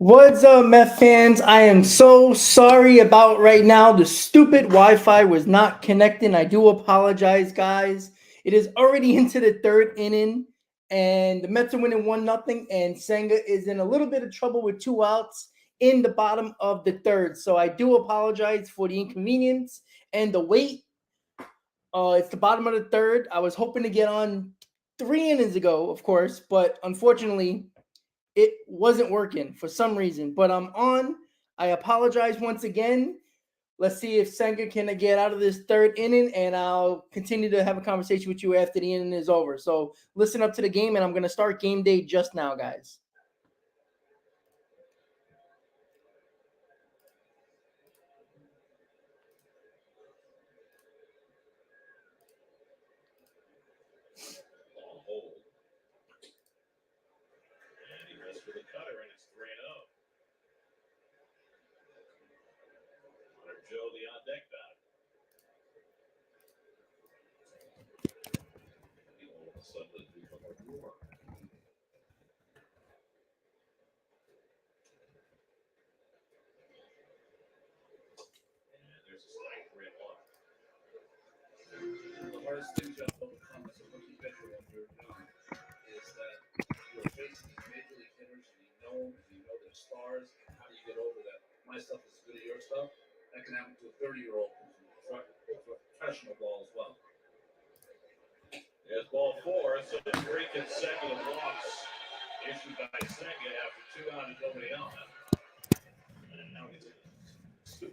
What's up, Meth fans? I am so sorry about right now. The stupid Wi-Fi was not connecting. I do apologize, guys. It is already into the third inning, and the Mets are winning 1-0, and Senga is in a little bit of trouble with 2 outs in the bottom of the third. So I do apologize for the inconvenience and the wait. It's the bottom of the third. I was hoping to get on 3 innings ago, of course, but unfortunately, it wasn't working for some reason, but I'm on. I apologize once again. Let's see if Senga can get out of this third inning, and I'll continue to have a conversation with you after the inning is over. So listen up to the game, and I'm going to start game day just now, guys. Joe, the on deck batter. All of a sudden, it's become a roar. And there's a strike 3-1. The hardest thing to overcome as a rookie pitcher when you're young is that you're facing these major league hitters and you know their stars. And how do you get over that? My stuff is as good as your stuff. That can happen to a 30-year-old professional ball as well. There's ball 4, so 3 consecutive walks issued by Senga after 2 out and nobody out. And now he's to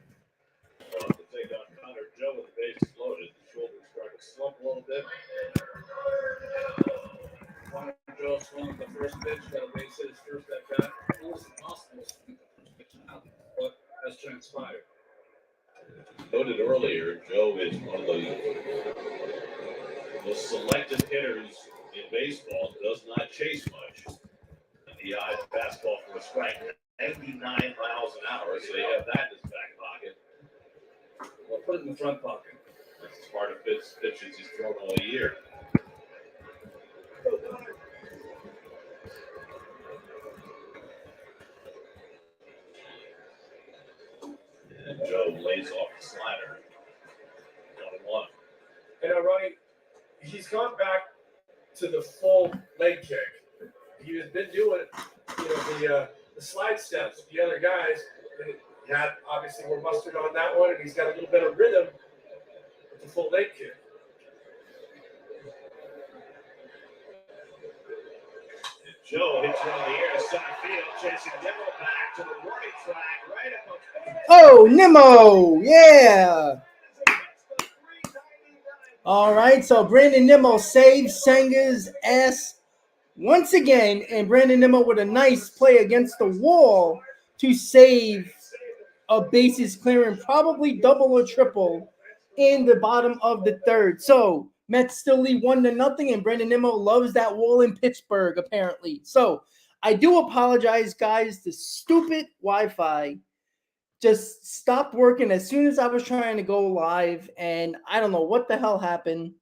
take on Connor Joe with the bases loaded. The shoulders start to slump a little bit. Connor Joe swung the first pitch, got a base hit his first at bat. Almost impossible to swing the first pitch out, but has transpired. Noted earlier, Joe is one of the selected hitters in baseball, does not chase much. And the fastball for a strike, 99 miles an hour, so you have that in his back pocket. Well, put it in the front pocket. That's part of pitches he's thrown all year. And Joe lays off the slider. 1-1. You know, Ronnie, he's gone back to the full leg kick. He has been doing, the slide steps. The other guys obviously were mustard on that one, and he's got a little bit of rhythm with the full leg kick. And Joe hits it on the air to center field, chasing Nimmo back to the warning track, right at the. Oh, Nimmo! Yeah! All right, so Brandon Nimmo saves Senga's ass once again, and Brandon Nimmo with a nice play against the wall to save a bases clearing, probably double or triple in the bottom of the third. So Mets still lead 1-0, and Brandon Nimmo loves that wall in Pittsburgh, apparently. So I do apologize, guys. The stupid Wi-Fi just stopped working as soon as I was trying to go live, and I don't know what the hell happened.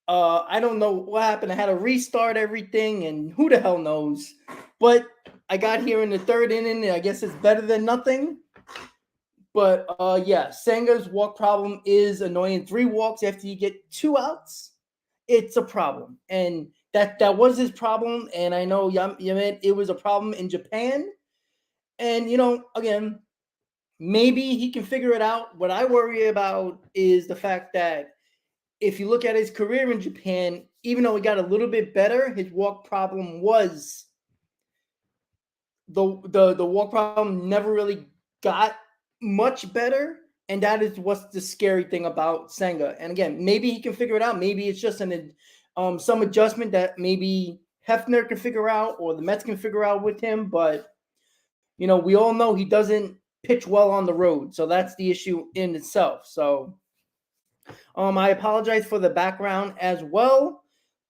I don't know what happened. I had to restart everything, and who the hell knows. But I got here in the third inning, and I guess it's better than nothing. But yeah, Senga's walk problem is annoying. 3 walks after you get 2 outs, it's a problem. And that was his problem. And I know it was a problem in Japan. And, again, maybe he can figure it out. What I worry about is the fact that if you look at his career in Japan, even though he got a little bit better, his walk problem was the walk problem never really got much better. And that is what's the scary thing about Senga. And again, maybe he can figure it out. Maybe it's just some adjustment that maybe Hefner can figure out or the Mets can figure out with him. But we all know he doesn't pitch well on the road. So that's the issue in itself. So I apologize for the background as well.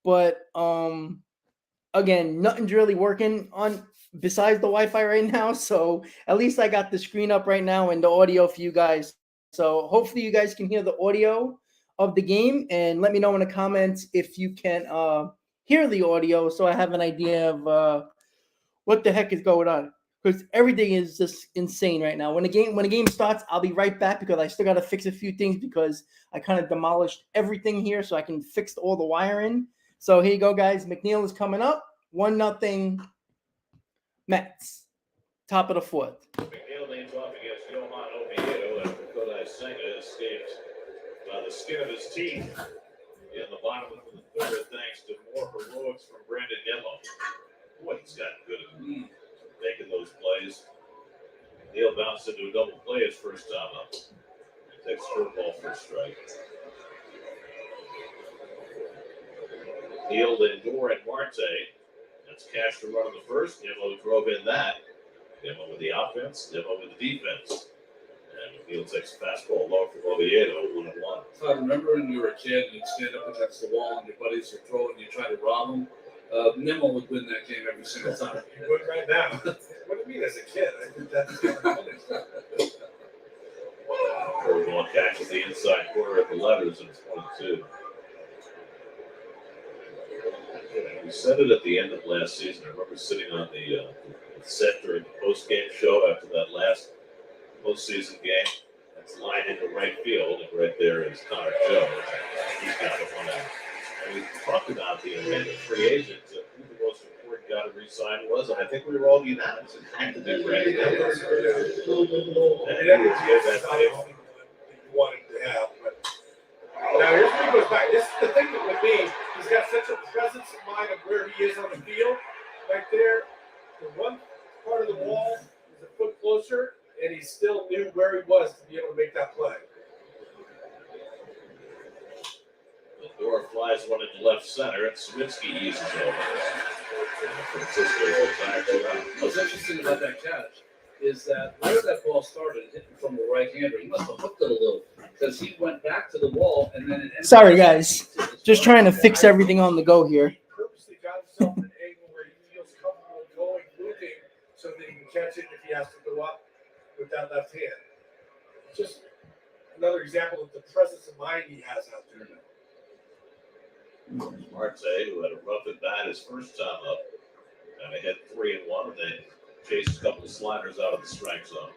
But again, nothing's really working on besides the Wi-Fi right now. So at least I got the screen up right now and the audio for you guys. So hopefully you guys can hear the audio of the game. And let me know in the comments if you can hear the audio so I have an idea of what the heck is going on? Because everything is just insane right now. When the game starts, I'll be right back because I still got to fix a few things because I kind of demolished everything here so I can fix all the wiring. So here you go, guys. McNeil is coming up. 1-0 Mets. Top of the fourth. McNeil leads off against Johan Oviedo after Kodai Senga escaped by the skin of his teeth in the bottom of the third, thanks to more heroics from Brandon Nimmo. Boy, he's gotten good at making those plays. Neil bounced into a double play his first time up. Takes curveball for a strike. Neil, Lindor, and Marte. That's cash to run on the first. Nimmo drove in that. Nimmo with the offense, Nimmo with the defense. And Neil takes a fastball low from Oviedo, 1-1. I remember when you were a kid and you'd stand up against the wall and your buddies would throw it and you try to rob them. Nimmo would win that game every single time. You would right now. What do you mean as a kid? I did that to Curveball catches the inside corner of the letters, and it's 1-2. We said it at the end of last season. I remember sitting on the set during the post-game show after that last postseason game. That's lined into right field, and right there is Connor Jones. He's got it 1 out. And we talked about the amended free agent, who the most important guy to re-sign was, and I think we were all unanimous. It had to be Brandon Nimmo. And he was good that day. you wanted to have. But now here's where he goes back. This is the thing with me. He's got such a presence of mind of where he is on the field. Right there, the one part of the wall is a foot closer, and he still knew where he was to be able to make that play. Lindor flies one into left center, and Swinsky eases over. Francisco retired 2 out. What's interesting about that catch is that where that ball started, hitting from the right-hander, he must have hooked it a little because he went back to the wall and then it ended. Sorry, guys. Just trying to fix everything on the go here. He purposely got himself an angle where he feels comfortable going, moving, so that he can catch it if he has to go up with that left hand. Just another example of the presence of mind he has out there. Marte, who had a rough at bat his first time up, and they had 3-1, and then chased a couple of sliders out of the strike zone.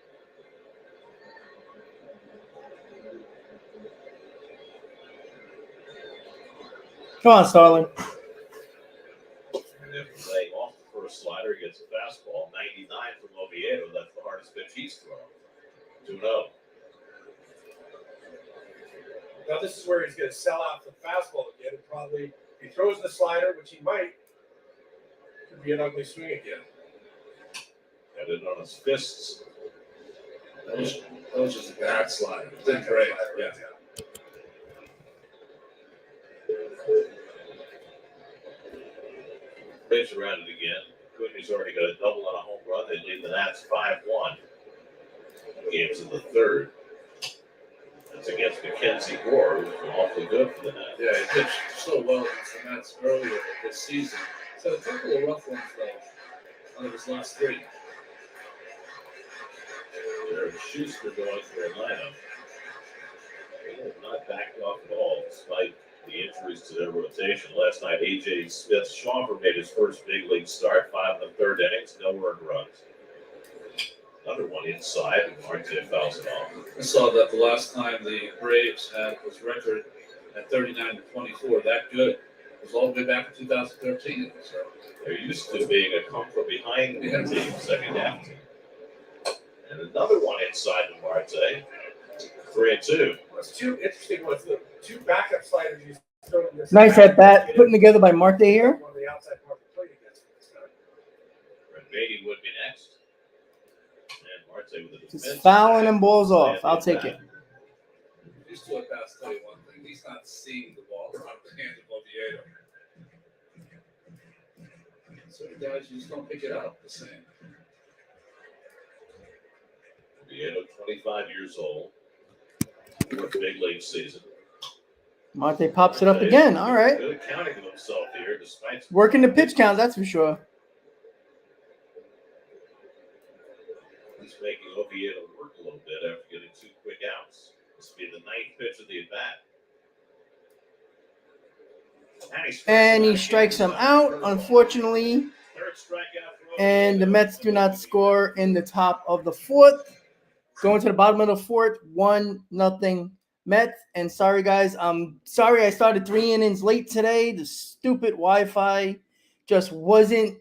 Come on, Starling. And after laying off the first slider, he gets a fastball, 99 from Oviedo. That's the hardest pitch he's thrown. 2-0. Now this is where he's going to sell out the fastball again, and probably if he throws the slider, which he might, could be an ugly swing again. Got it on his fists. That was just a bad slide. It did great. Yeah. Pitch around it again. Cooney's already got a double and a home run. They lead the Nats 5-1. Game's in the third. It's against Mackenzie Gore, who's been awfully good for the Nats. Yeah, he pitched so well against the Mets earlier this season. So a couple of rough ones, though, out of his last 3. Jared Schuster going for a lineup. They have not backed off at all, despite the injuries to their rotation. Last night, A.J. Smith-Shawver made his first big league start, 5 in the third innings, no earned runs. Another one inside, and Marte fouls it off. I saw that the last time the Braves had was record at 39-24. That good. It was all the way back in 2013. So They're used to being a come from behind team, second half team. And another one inside to Marte. 3-2. What's two interesting ones, the 2 backup sliders he's thrown in this. Nice at bat, putting together by Marte here. On the outside part of the plate against him this time. Brett Beatty would be next. And Marte with a Just fouling and balls off. I'll take it. these 2 at bats tell you one thing. He's not seeing the ball out of the hands of Oviedo. Certain guys, you just don't pick it up the same. Oviedo, 25 years old. 4th big league season. Marte pops it up again. All right. Good accounting of himself here, despite Working the pitch count, that's for sure. he's making Oviedo work a little bit after getting 2 quick outs. This will be the 9th pitch of the at bat. And he strikes him out. Unfortunately, 3rd strikeout for And the Mets do not score in the top of the fourth. Going to the bottom of the fourth, 1-0 Mets. And sorry, guys, I'm sorry I started 3 innings late today. The stupid Wi-Fi just wasn't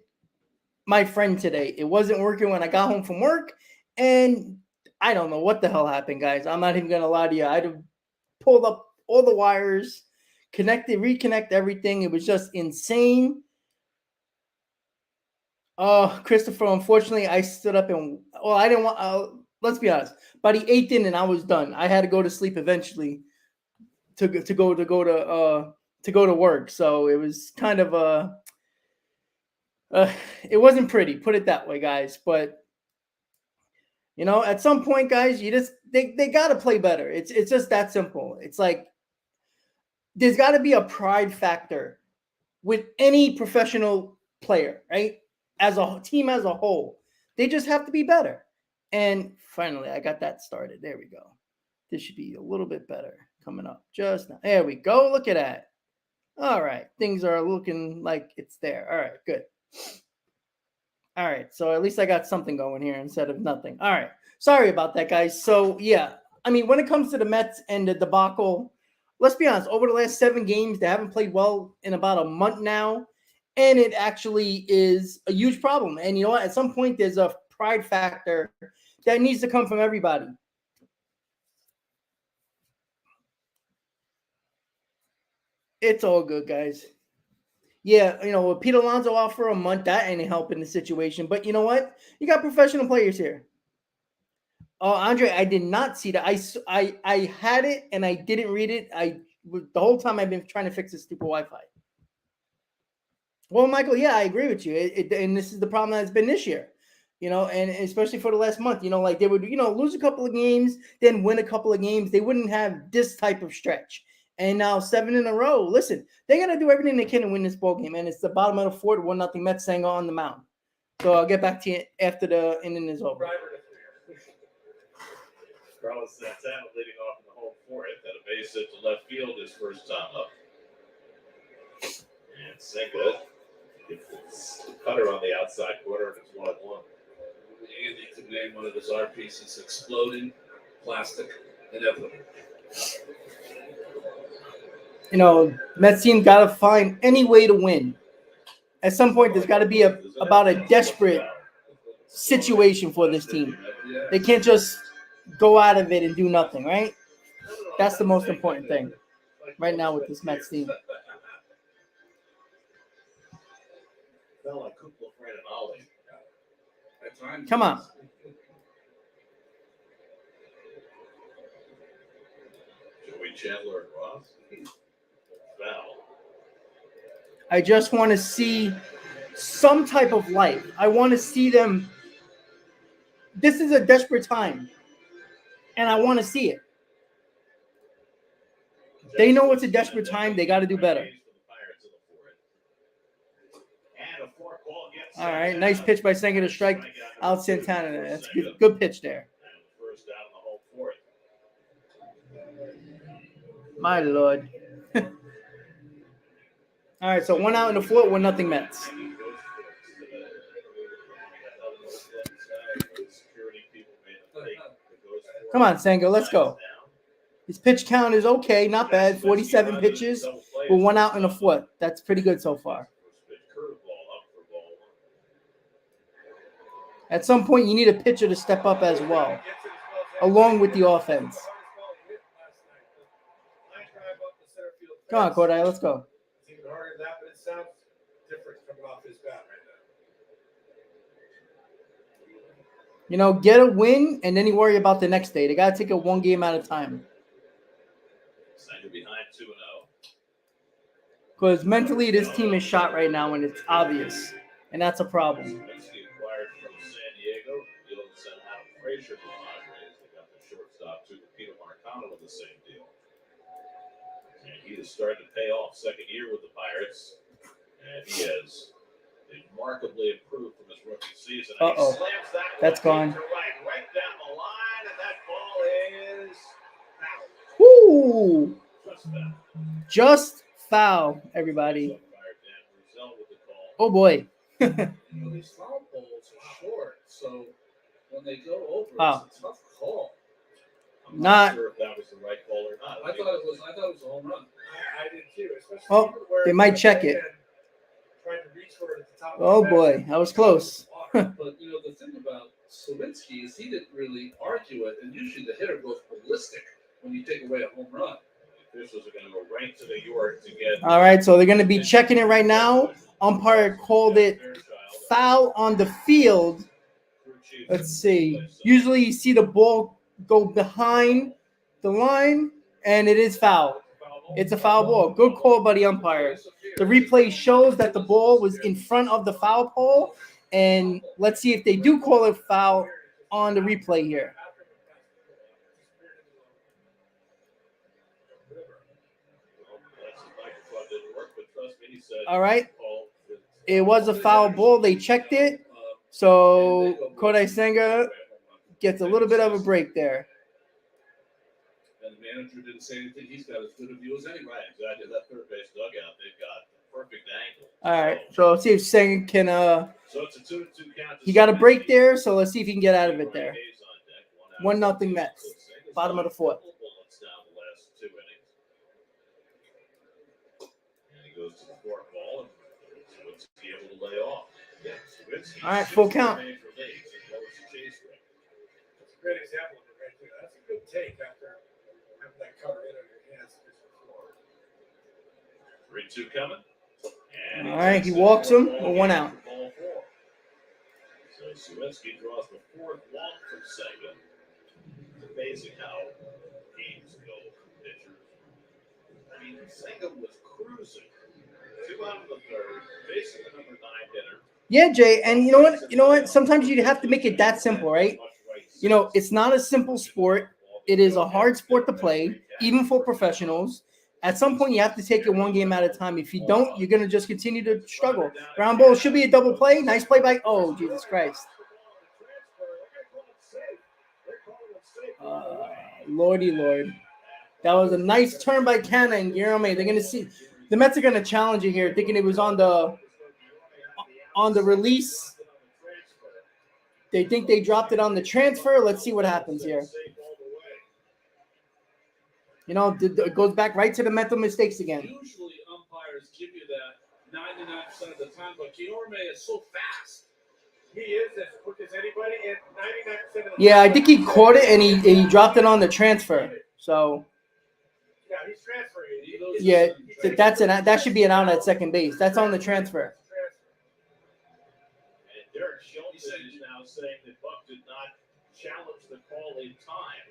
my friend today. It wasn't working when I got home from work. And I don't know what the hell happened, guys. I'm not even going to lie to you. I pulled up all the wires, reconnect everything. It was just insane. Christopher, unfortunately, I stood up and I didn't want. Let's be honest. By the 8th inning, I was done. I had to go to sleep eventually to go to work. So it was kind of it wasn't pretty. Put it that way, guys. But at some point, guys, they gotta play better. It's just that simple. It's like there's got to be a pride factor with any professional player, right? As a team as a whole, they just have to be better. And finally, I got that started. There we go. This should be a little bit better coming up just now. There we go. Look at that. All right. Things are looking like it's there. All right. Good. All right. So at least I got something going here instead of nothing. All right. Sorry about that, guys. So, yeah. I mean, when it comes to the Mets and the debacle, let's be honest. Over the last 7 games, they haven't played well in about a month now. And it actually is a huge problem. And you know what? At some point, there's a pride factor that needs to come from everybody. It's all good, guys. Yeah, with Pete Alonso out for a month, that ain't helping the situation. But you know what? You got professional players here. Oh, Andre, I did not see that. I had it and I didn't read it. The whole time I've been trying to fix this stupid Wi-Fi. Well, Michael, yeah, I agree with you. And this is the problem that's been this year, and especially for the last month. Like they would, lose a couple of games, then win a couple of games. They wouldn't have this type of stretch. And now 7 in a row. Listen, they're gonna do everything they can to win this ball game. And it's the bottom of the fourth, 1-0 Mets Senga on the mound. So I'll get back to you after the inning is over. Carlos Santana leading off in the home fourth at a base hit to left field his first time up. And Senga gets the cutter on the outside corner, and it's 1-1. Andy could name one of his art pieces: exploding plastic inevitable. Mets team got to find any way to win. At some point, there's got to be about a desperate situation for this team. They can't just go out of it and do nothing, right? That's the most important thing right now with this Mets team. Come on. Joey Chandler and Ross. Foul. I just want to see some type of life. I want to see them. This is a desperate time, and I want to see it. They know it's a desperate time. They got to do better. All right, nice pitch by Senga to strike out Santana. That's a good pitch there. My Lord. All right, so 1 out in the fourth, 1-0 Mets. Come on, Senga, let's go. His pitch count is okay, not bad. 47 pitches, but 1 out in the fourth. That's pretty good so far. At some point, you need a pitcher to step up as well, along with the offense. Come on, Kodai, let's go. It's even harder than that, but it sounds different coming off his bat right now. Get a win, and then you worry about the next day. They got to take it 1 game at a time. Behind 2-0. Because mentally, this team is shot right now, and it's obvious. And that's a problem. Acquired from San Diego. Deal sent out Frazier to the Padres. They got the shortstop to Peter Marcano with the same deal. And he is starting to pay off second year with the Pirates. And he has remarkably improved from his rookie season. And he slams that That's gone. Right down the line, and that ball is foul. Woo! Just foul, everybody. Oh boy. These foul balls So when they go over, Wow. it's a tough call. I'm Not- sure if that was the right call or not. I thought it was a home run. I did too, especially Oh, where they might the check it. bullpen tried to reach for it at the top of the Oh fence. boy, that was close. But the thing about Slawinski is he didn't really argue it, and usually the hitter goes ballistic when you take away a home run. The officials are going to go right to the York to get. All right, so they're going to be checking it right now. Umpire called it foul on the field. Let's see. Usually you see the ball go behind the line, and it is foul. It's a foul ball. Good call by the umpire. The replay shows that the ball was in front of the foul pole, and let's see if they do call it foul on the replay here. All right. It was a foul ball. They checked it. So Kodai Senga gets a little bit of a break there. And the manager didn't say anything. He's got as good a view as anybody. Right, exactly. That third base dugout, they've got the perfect angle. All right. So let's see if Senga can. So it's a 2-2 count. He got a break there. So let's see if he can get out of it there. 1-0 Mets. Bottom of the fourth. Bullets down the last 2 innings. And he goes to the fourth ball, and Slawinski able to lay off. Yeah, Slawinski, All right, full count. major leagues, and goes to chase ring. That's a great example of it right there. That's a good take after having that cover in on your hands before. 3-2 coming. And All right, takes he it walks for him, ball or 1 game out. for ball 4. So Slawinski draws the 4th walk from Senga. It's amazing how games go for pitchers. I mean, Senga was cruising 2 out of the 3rd, facing the number 9 hitter. Yeah, Jay. And you know what? Sometimes you have to make it that simple, right? It's not a simple sport. It is a hard sport to play, even for professionals. At some point, you have to take it one game at a time. If you don't, you're going to just continue to struggle. Ground ball should be a double play. Nice play by, oh, Jesus Christ. Lordy Lord. That was a nice turn by Canna and Guillaume. They're going to see. The Mets are going to challenge it here, thinking it was on the release. They think they dropped it on the transfer. Let's see what happens here. It goes back right to the mental mistakes again. Usually umpires give you that 99% of the time, but Guillaume is so fast. He is as quick as anybody, and 99% of the Yeah, I think he caught it and he dropped it on the transfer. So Yeah, he's transferring. yeah, that should be an out at second base. That's on the transfer. And Derek Schultz is now saying that Buck did not challenge the call in time.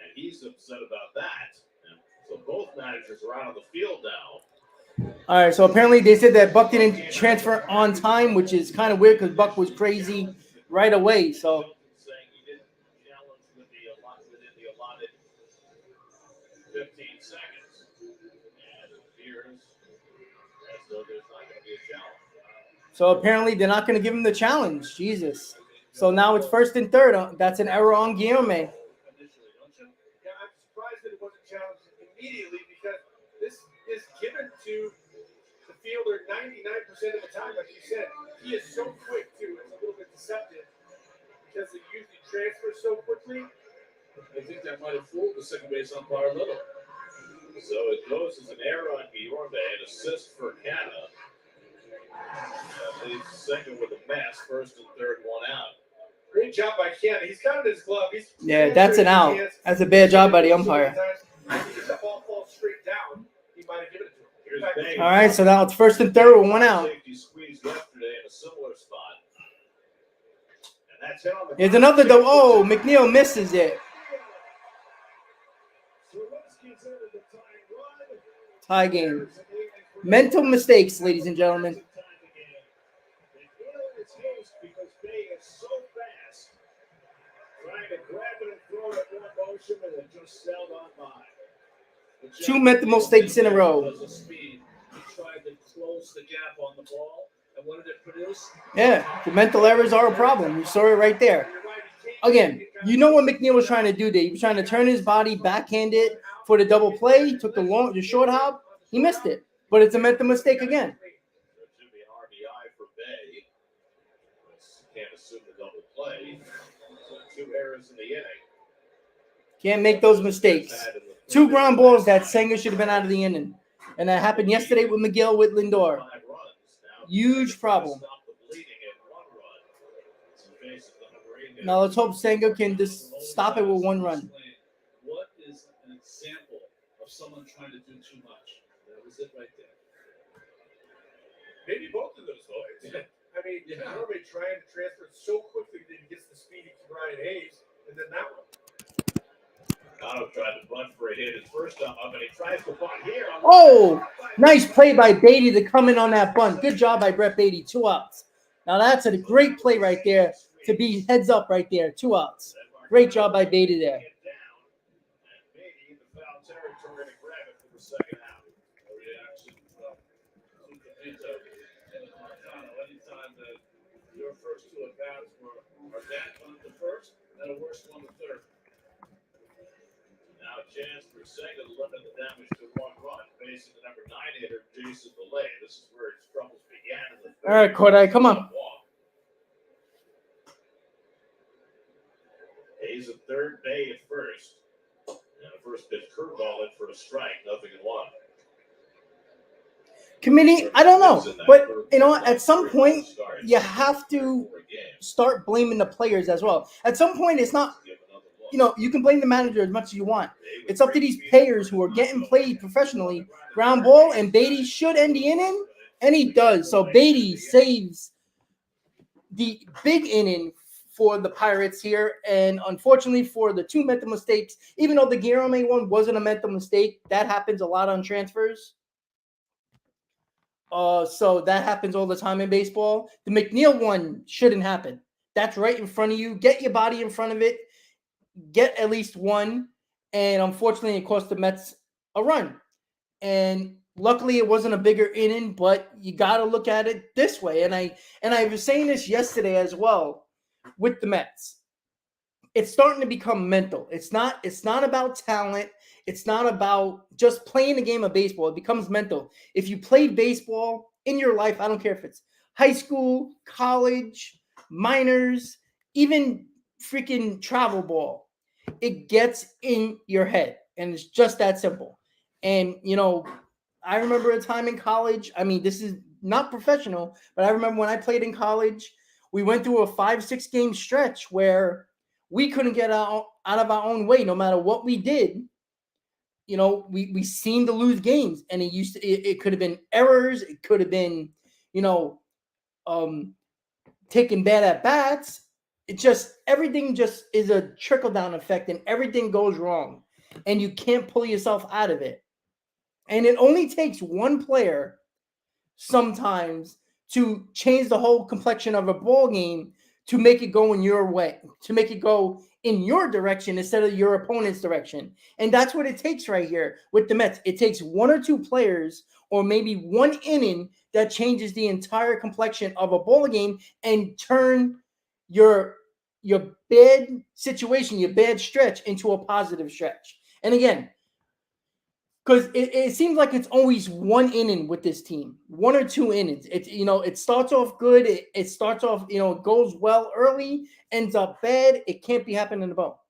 And he's upset about that. And so both managers are out of the field now. All right, so apparently they said that Buck didn't transfer on time, which is kind of weird because Buck was crazy right away. So Saying he didn't challenge within the allotted 15 seconds. And it appears as though there's not going to be a challenge. So apparently they're not going to give him the challenge. Jesus. So now it's 1st and 3rd. That's an error on Guillaume. Yeah, I'm surprised that it wasn't challenged immediately because this is given to the fielder 99% of the time. Like you said, he is so quick too. It's a little bit deceptive because they usually transfer so quickly. I think that might have fooled the second base umpire a little. So it goes as an error on Guillaume, an assist for Canna. Leaves Senga with a mess, 1st and 3rd, 1 out. Great job by Ken. He's got his glove. Yeah, that's an out. That's a bad job by the umpire. If the ball falls straight down, he might have given it to him. Here's All right, so now it's 1st and 3rd with 1 out. Safety squeeze yesterday in a similar spot. And that's hit on the Here's another though. Oh, McNeil misses it. Tie game. Mental mistakes, ladies and gentlemen. Two mental mistakes in a row. He tried to close the gap on the ball, and what did it produce? Yeah, the mental errors are a problem. You saw it right there. Again, you know what McNeil was trying to do there. He was trying to turn his body backhanded for the double play. He took the short hop. He missed it. But it's a mental mistake again. There should be an RBI for Bay. can't assume the double play. So 2 errors in the inning. Can't make those mistakes. 2 ground balls that Senga should have been out of the inning. And that happened yesterday with McGill with Lindor. Huge problem. Now let's hope Senga can just stop it with 1 run. What is an example of someone trying to do too much? That was it right there. Maybe both of those boys. I mean, Norway trying to transfer so quickly that he gets the speedy Ryan Hayes, and then that one. Otto tried to bunt for a hit his first time up, and he tries to bunt here. Oh, nice play by Beatty to come in on that bunt. Good job by Brett Beatty. 2 outs. Now that's a great play right there to be heads up right there. 2 outs. Great job by Beatty there. And Beatty in the foul territory to grab it for the second out. A reaction from Capito and Montano. Anytime that your first 2 at-bats are that on the first, and a worse one the third. Now a chance for Senga to limit the damage to 1 run, facing the number 9 hitter, Jason DeLay. This is where his troubles began in the third. All right, Kodai, come on. Hayes at third, Bay at first. And the first pitch curveball in for a strike, 0-1. Committee, I don't know. But, you know, at some point, you have to start blaming the players as well. At some point, it's not, you know, you can blame the manager as much as you want. It's up to these players who are getting played professionally. Ground ball, and Beatty should end the inning, and he does. So Beatty saves the big inning for the Pirates here, and unfortunately for the 2 mental mistakes, even though the Guillorme one wasn't a mental mistake, that happens a lot on transfers. So that happens all the time in baseball. The McNeil one shouldn't happen. That's right in front of you. Get your body in front of it. Get at least 1, and unfortunately, it cost the Mets a run. And luckily, it wasn't a bigger inning, but you got to look at it this way. And I was saying this yesterday as well with the Mets. It's starting to become mental. It's not about talent. It's not about just playing the game of baseball. It becomes mental. If you played baseball in your life, I don't care if it's high school, college, minors, even freaking travel ball, it gets in your head. And it's just that simple. And, you know, I remember a time in college. I mean, this is not professional, but I remember when I played in college, we went through a 5-6 game stretch where we couldn't get out of our own way no matter what we did. You know, we seemed to lose games, and it could have been errors. It could have been, you know, taking bad at bats. Everything just is a trickle down effect, and everything goes wrong, and you can't pull yourself out of it. And it only takes 1 player sometimes to change the whole complexion of a ball game to make it go in your way, to make it go in your direction instead of your opponent's direction. And that's what it takes right here with the Mets. It takes 1 or 2 players or maybe 1 inning that changes the entire complexion of a ball game and turn your bad situation, your bad stretch into a positive stretch. And again, because it seems like it's always 1 inning with this team, 1 or 2 innings. It starts off good. It starts off, it goes well early, ends up bad. It can't be happening in the ball.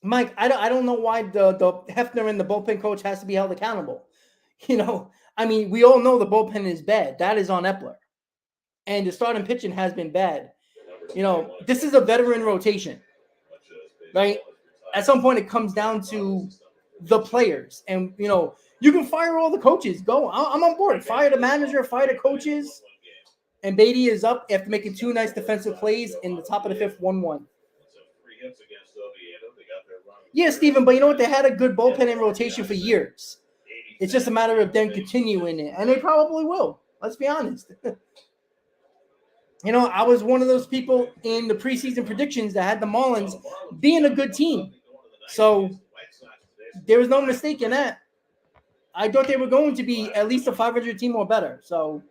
Mike, I don't know why the Hefner and the bullpen coach has to be held accountable. I mean, we all know the bullpen is bad. That is on Epler. And the starting pitching has been bad. This is a veteran rotation, right? At some point, it comes down to the players. And, you can fire all the coaches. Go. I'm on board. Fire the manager, fire the coaches. And Beatty is up after making 2 nice defensive plays in the top of the 5th, 1-1. Yeah, Steven, but you know what? They had a good bullpen in rotation for years. It's just a matter of them continuing it. And they probably will. Let's be honest. I was one of those people in the preseason predictions that had the Marlins being a good team. So there was no mistake in that. I thought they were going to be at least a 500 team or better. So,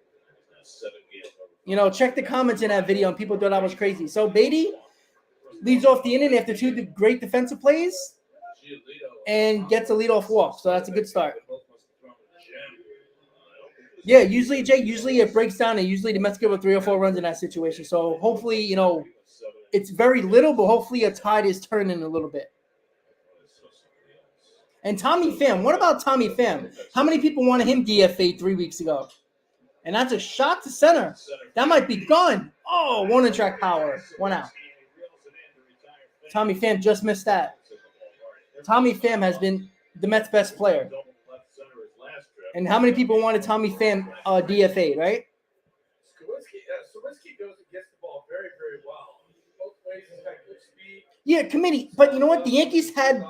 check the comments in that video, and people thought I was crazy. So Beatty leads off the inning after 2 great defensive plays and gets a leadoff walk. So that's a good start. Yeah, usually, Jay, usually it breaks down, and usually the Mets give up 3 or 4 runs in that situation. So hopefully, it's very little, but hopefully a tide is turning a little bit. And Tommy Pham, what about Tommy Pham? How many people wanted him DFA 3 weeks ago? And that's a shot to center. That might be gone. Oh, 1-track power. 1 out. Tommy Pham just missed that. Tommy Pham has been the Mets' best player. And how many people wanted Tommy Pham DFA, right? Sawinski goes and gets the ball very, very well. Both ways, he's got good speed. Yeah, committee. But you know what? The Yankees had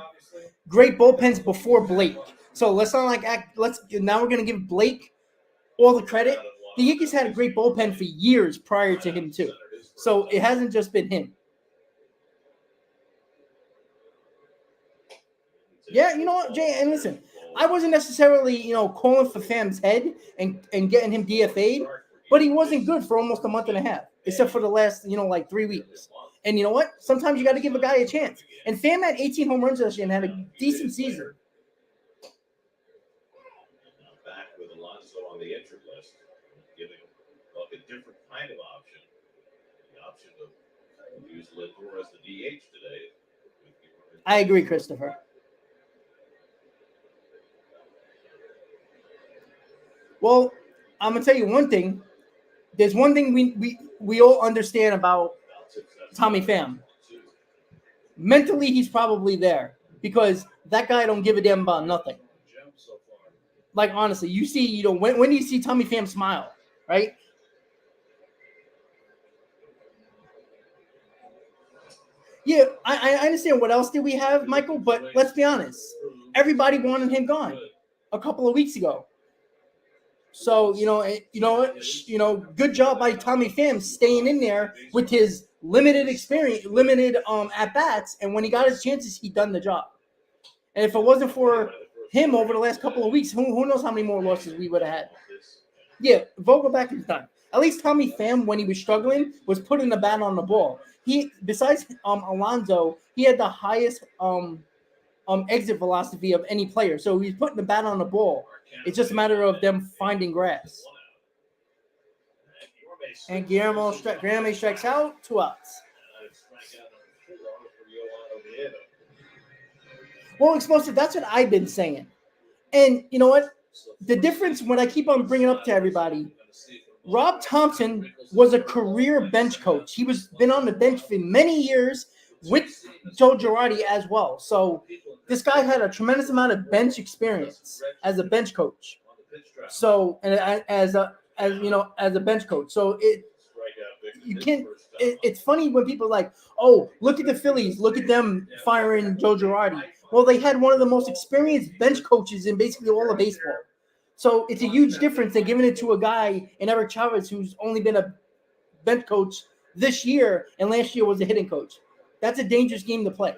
great bullpens before Blake. So let's not now we're gonna give Blake all the credit. The Yankees had a great bullpen for years prior to him too. So it hasn't just been him. Yeah, you know what, Jay, and listen, I wasn't necessarily, calling for Pham's head and getting him DFA'd, but he wasn't good for almost a month and a half, except for the last, 3 weeks. And you know what? Sometimes you got to give a guy a chance. And Pham had 18 home runs last year and had a decent season. Back with Alonso on the injured list, giving a different kind of option. The option to use Lindor as the DH today. I agree, Christopher. Well, I'm gonna tell you one thing. There's one thing we all understand about Tommy Pham. Mentally, he's probably there because that guy don't give a damn about nothing. Like honestly, you see, when you see Tommy Pham smile, right? Yeah, I understand. What else did we have, Michael? But let's be honest. Everybody wanted him gone a couple of weeks ago. So good job by Tommy Pham staying in there with his limited experience, limited at bats, and when he got his chances, he done the job. And if it wasn't for him over the last couple of weeks, who knows how many more losses we would have had? Yeah, Vogelback is done. At least Tommy Pham, when he was struggling, was putting the bat on the ball. He, besides Alonso, he had the highest exit velocity of any player. So he's putting the bat on the ball. It's just a matter of them finding grass. And Guillermo strikes out, 2 outs. Well, explosive, that's what I've been saying. And you know what? The difference, when I keep on bringing up to everybody, Rob Thompson was a career bench coach. He was been on the bench for many years with Joe Girardi as well. So this guy had a tremendous amount of bench experience as a bench coach. So, and as a bench coach. So it's funny when people are like, oh, look at the Phillies, look at them firing Joe Girardi. Well, they had one of the most experienced bench coaches in basically all of baseball. So it's a huge difference than giving it to a guy in Eric Chavez who's only been a bench coach this year and last year was a hitting coach. That's a dangerous game to play.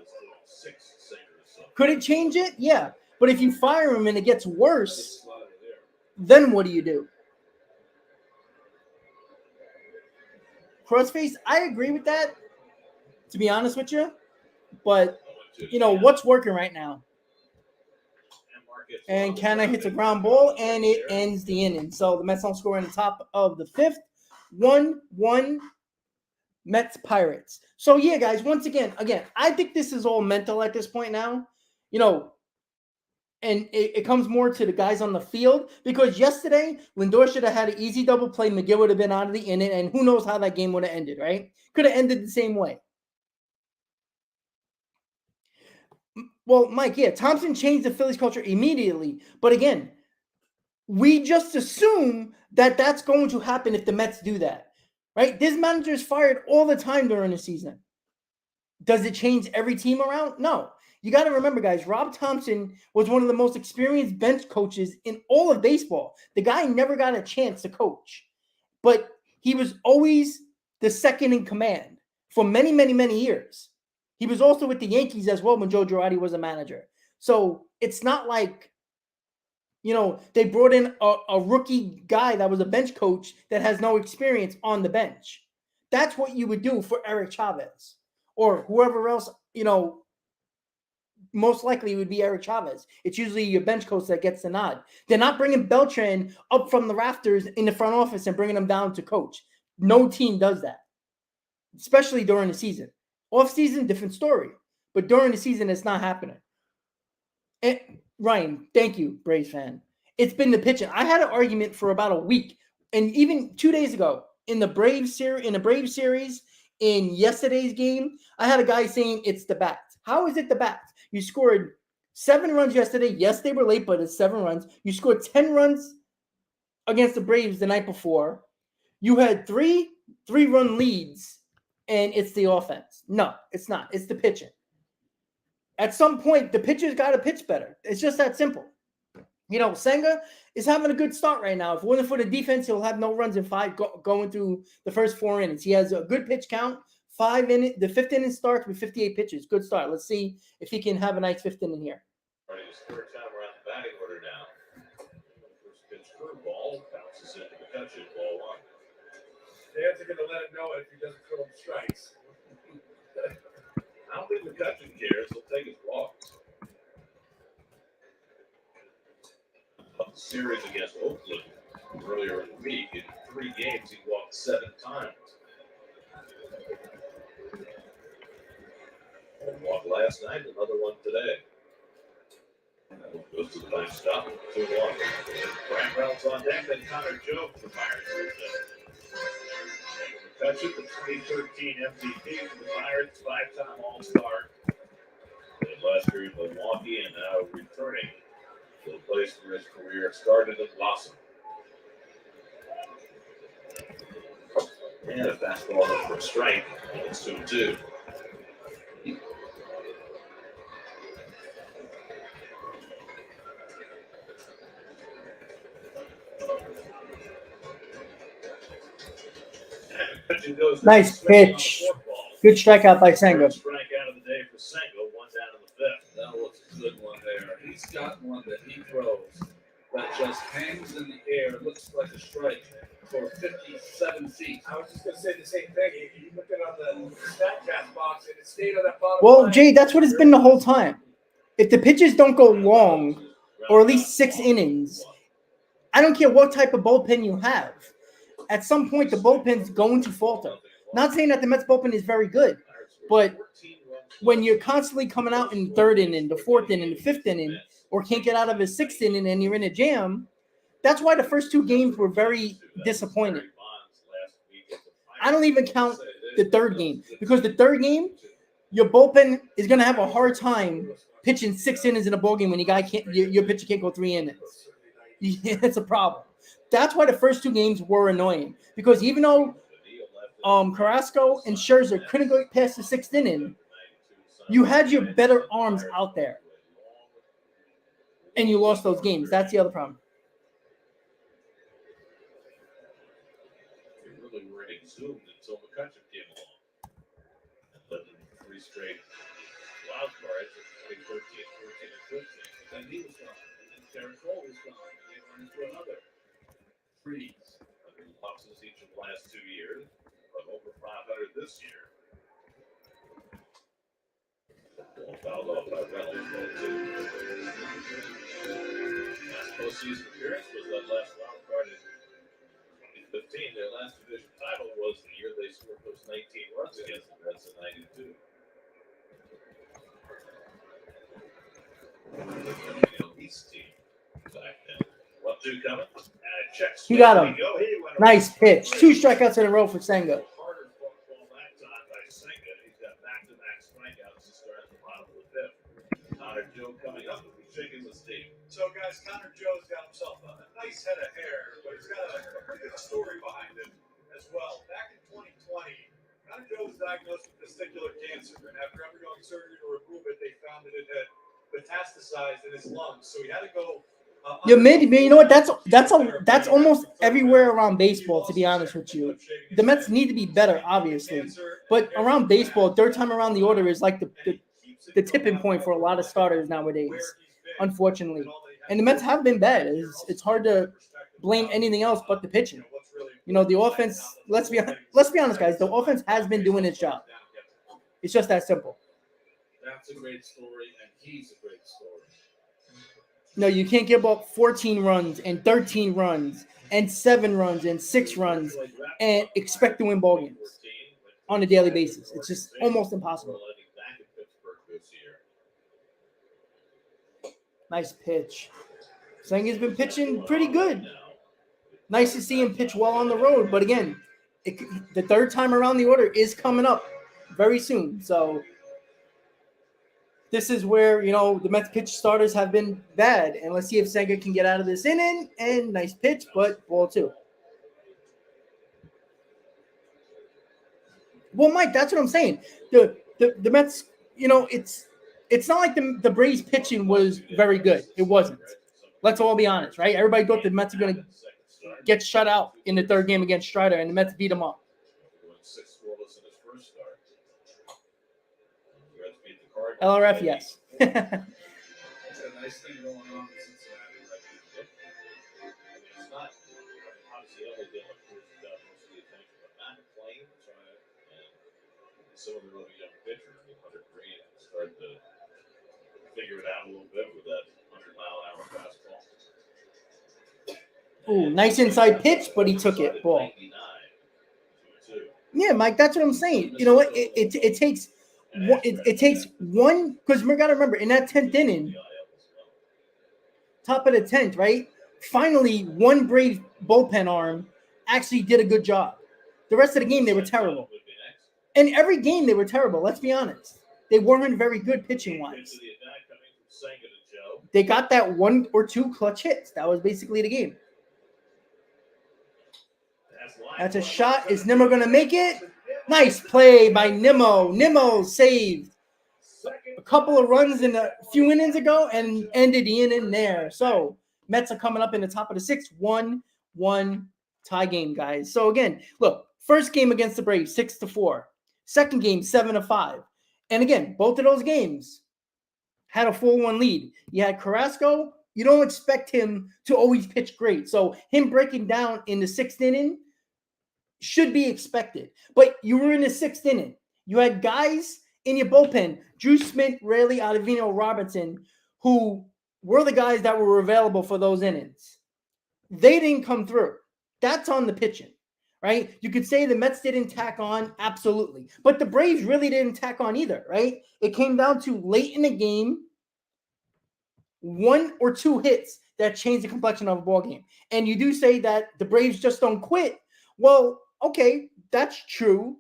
Could it change it? Yeah. But if you fire him and it gets worse, then what do you do? Crossface, I agree with that, to be honest with you. But, what's working right now? And Canna hits a ground ball, and it ends the inning. So the Mets don't score in the top of the 5th. 1-1 Mets Pirates. So, yeah, guys, once again, I think this is all mental at this point now. And it comes more to the guys on the field because yesterday, Lindor should have had an easy double play. McGill would have been out of the inning, and who knows how that game would have ended, right? Could have ended the same way. Well, Mike, yeah, Thompson changed the Phillies culture immediately. But again, we just assume that that's going to happen if the Mets do that, right? This manager is fired all the time during the season. Does it change every team around? No. You got to remember, guys, Rob Thompson was one of the most experienced bench coaches in all of baseball. The guy never got a chance to coach, but he was always the second in command for many, many, many years. He was also with the Yankees as well when Joe Girardi was a manager. So it's not like, they brought in a rookie guy that was a bench coach that has no experience on the bench. That's what you would do for Eric Chavez or whoever else, most likely would be Eric Chavez. It's usually your bench coach that gets the nod. They're not bringing Beltran up from the rafters in the front office and bringing him down to coach. No team does that, especially during the season. Off season, different story. But during the season, it's not happening. And Ryan, thank you, Braves fan. It's been the pitching. I had an argument for about a week, and even 2 days ago in the Braves series, in yesterday's game, I had a guy saying it's the bats. How is it the bats? You scored 7 runs yesterday. Yes, they were late, but it's 7 runs. You scored 10 runs against the Braves the night before. You had 3-run leads, and it's the offense. No, it's not. It's the pitching. At some point, the pitcher's got to pitch better. It's just that simple. Senga is having a good start right now. If it wasn't for the defense, he'll have no runs in 5 going through the first 4 innings. He has a good pitch count. The 5th inning starts with 58 pitches. Good start. Let's see if he can have a nice 5th inning here. Running his 3rd time around the batting order now. First pitch curveball bounces into McCutcheon, ball 1. Fans are going to let him know if he doesn't throw him strikes. I don't think McCutcheon cares. He'll take his walks. Up the series against Oakland earlier in the week, in 3 games, he walked 7 times. One walk last night, another one today. Goes to the ninth stop, 2-1. Brian Reynolds on deck, then Connor Joe for the Pirates. McCutcheon, the 2013 MVP for the Pirates, 5-time All-Star. And last year in Milwaukee, and now returning to the place where his career started and blossomed. And a fastball up for a strike. It's 2-2. Nice pitch. Good strikeout by Senga. Strike out of the day for Senga, 1 down in the 5th. That was a good one there. He's got one that he throws that just hangs in the air, looks like a strike for 57 feet. I was just going to say the same thing. You look at on the StatCast box, and it stayed on that bottom Well, line. Jay, that's what it's been the whole time. If the pitches don't go long, or at least 6 innings, I don't care what type of bullpen you have. At some point, the bullpen's going to falter. Not saying that the Mets bullpen is very good, but when you're constantly coming out in the 3rd inning, the 4th inning, the 5th inning, or can't get out of a 6th inning and you're in a jam, that's why the first 2 games were very disappointing. I don't even count the 3rd game, because the 3rd game, your bullpen is going to have a hard time pitching 6 innings in a ballgame when your pitcher can't go 3 innings. It's a problem. That's why the first 2 games were annoying, because even though Carrasco and Scherzer couldn't go past the 6th inning, you had your better arms out there, and you lost those games. That's the other problem. They really were exhumed until McCutcheon came along. And led them 3 straight wild cards in 2013, 14, and 15. Then he was gone. And then Terry Cole was gone. And they went into another freeze. 100 losses each of the last 2 years, but over 500 this year. Ball fouled off by Reynolds, ball 2. Last postseason appearance was that last wild card in 2015. Their last division title was the year they scored those 19 runs against the Reds in '92. East team back then. 1-2 coming. Checks. He got him. Nice pitch. 2 strikeouts in a row for Senga. Harder ball that time by Senga. He's got back-to-back strikeouts to start at the bottom of the 5th. Connor Joe coming up. He's shaking the steam. So, guys, Connor Joe's got himself a nice head of hair, but he's got a pretty good story behind it as well. Back in 2020, Connor Joe was diagnosed with testicular cancer, and after undergoing surgery to remove it, they found that it had metastasized in his lungs. So he had to go. You know what? That's almost everywhere around baseball. To be honest with you, the Mets need to be better, obviously. But around baseball, 3rd time around the order is like the tipping point for a lot of starters nowadays, unfortunately. And the Mets have been bad. It's hard to blame anything else but the pitching. The offense. Let's be honest, guys. The offense has been doing its job. It's just that simple. That's a great story, and he's a great story. No, you can't give up 14 runs and 13 runs and 7 runs and 6 runs and expect to win ball games on a daily basis. It's just almost impossible. Nice pitch. Senga's been pitching pretty good. Nice to see him pitch well on the road. But again, the third time around the order is coming up very soon. So this is where, the Mets pitch starters have been bad. And let's see if Senga can get out of this inning. And nice pitch, but ball 2. Well, Mike, that's what I'm saying. The Mets, it's not like the Braves pitching was very good. It wasn't. Let's all be honest, right? Everybody thought the Mets were going to get shut out in the third game against Strider, and the Mets beat them up. LRF, yes. It's a nice thing going on in Cincinnati right now. It's not obviously LA Dillon got most of the attention, but Matt McClain and some of the really young pitchers with Hunter Green started to figure it out a little bit with that 100-mile-an-hour fastball. Ooh, nice inside pitch, but he took it. Ball. Yeah, Mike, that's what I'm saying. You know what? It takes one, because we got to remember, in that 10th inning, top of the 10th, right? Finally, one Brave bullpen arm actually did a good job. The rest of the game, they were terrible. And every game, they were terrible. Let's be honest. They weren't very good pitching-wise. They got that 1 or 2 clutch hits. That was basically the game. That's a shot. Is Nimmo going to make it? Nice play by Nimmo. Nimmo saved a couple of runs in a few innings ago and ended the inning there. So Mets are coming up in the top of the 6th. 1-1 tie game, guys. So again, look, first game against the Braves, 6-4. Second game, 7-5. And again, both of those games had a 4-1 lead. You had Carrasco. You don't expect him to always pitch great. So him breaking down in the 6th inning should be expected. But you were in the 6th inning. You had guys in your bullpen, Drew Smith, Raley, Ottavino, Robertson, who were the guys that were available for those innings. They didn't come through. That's on the pitching, right? You could say the Mets didn't tack on, absolutely. But the Braves really didn't tack on either, right? It came down to late in the game, 1 or 2 hits that changed the complexion of a ball game. And you do say that the Braves just don't quit. Well, okay, that's true.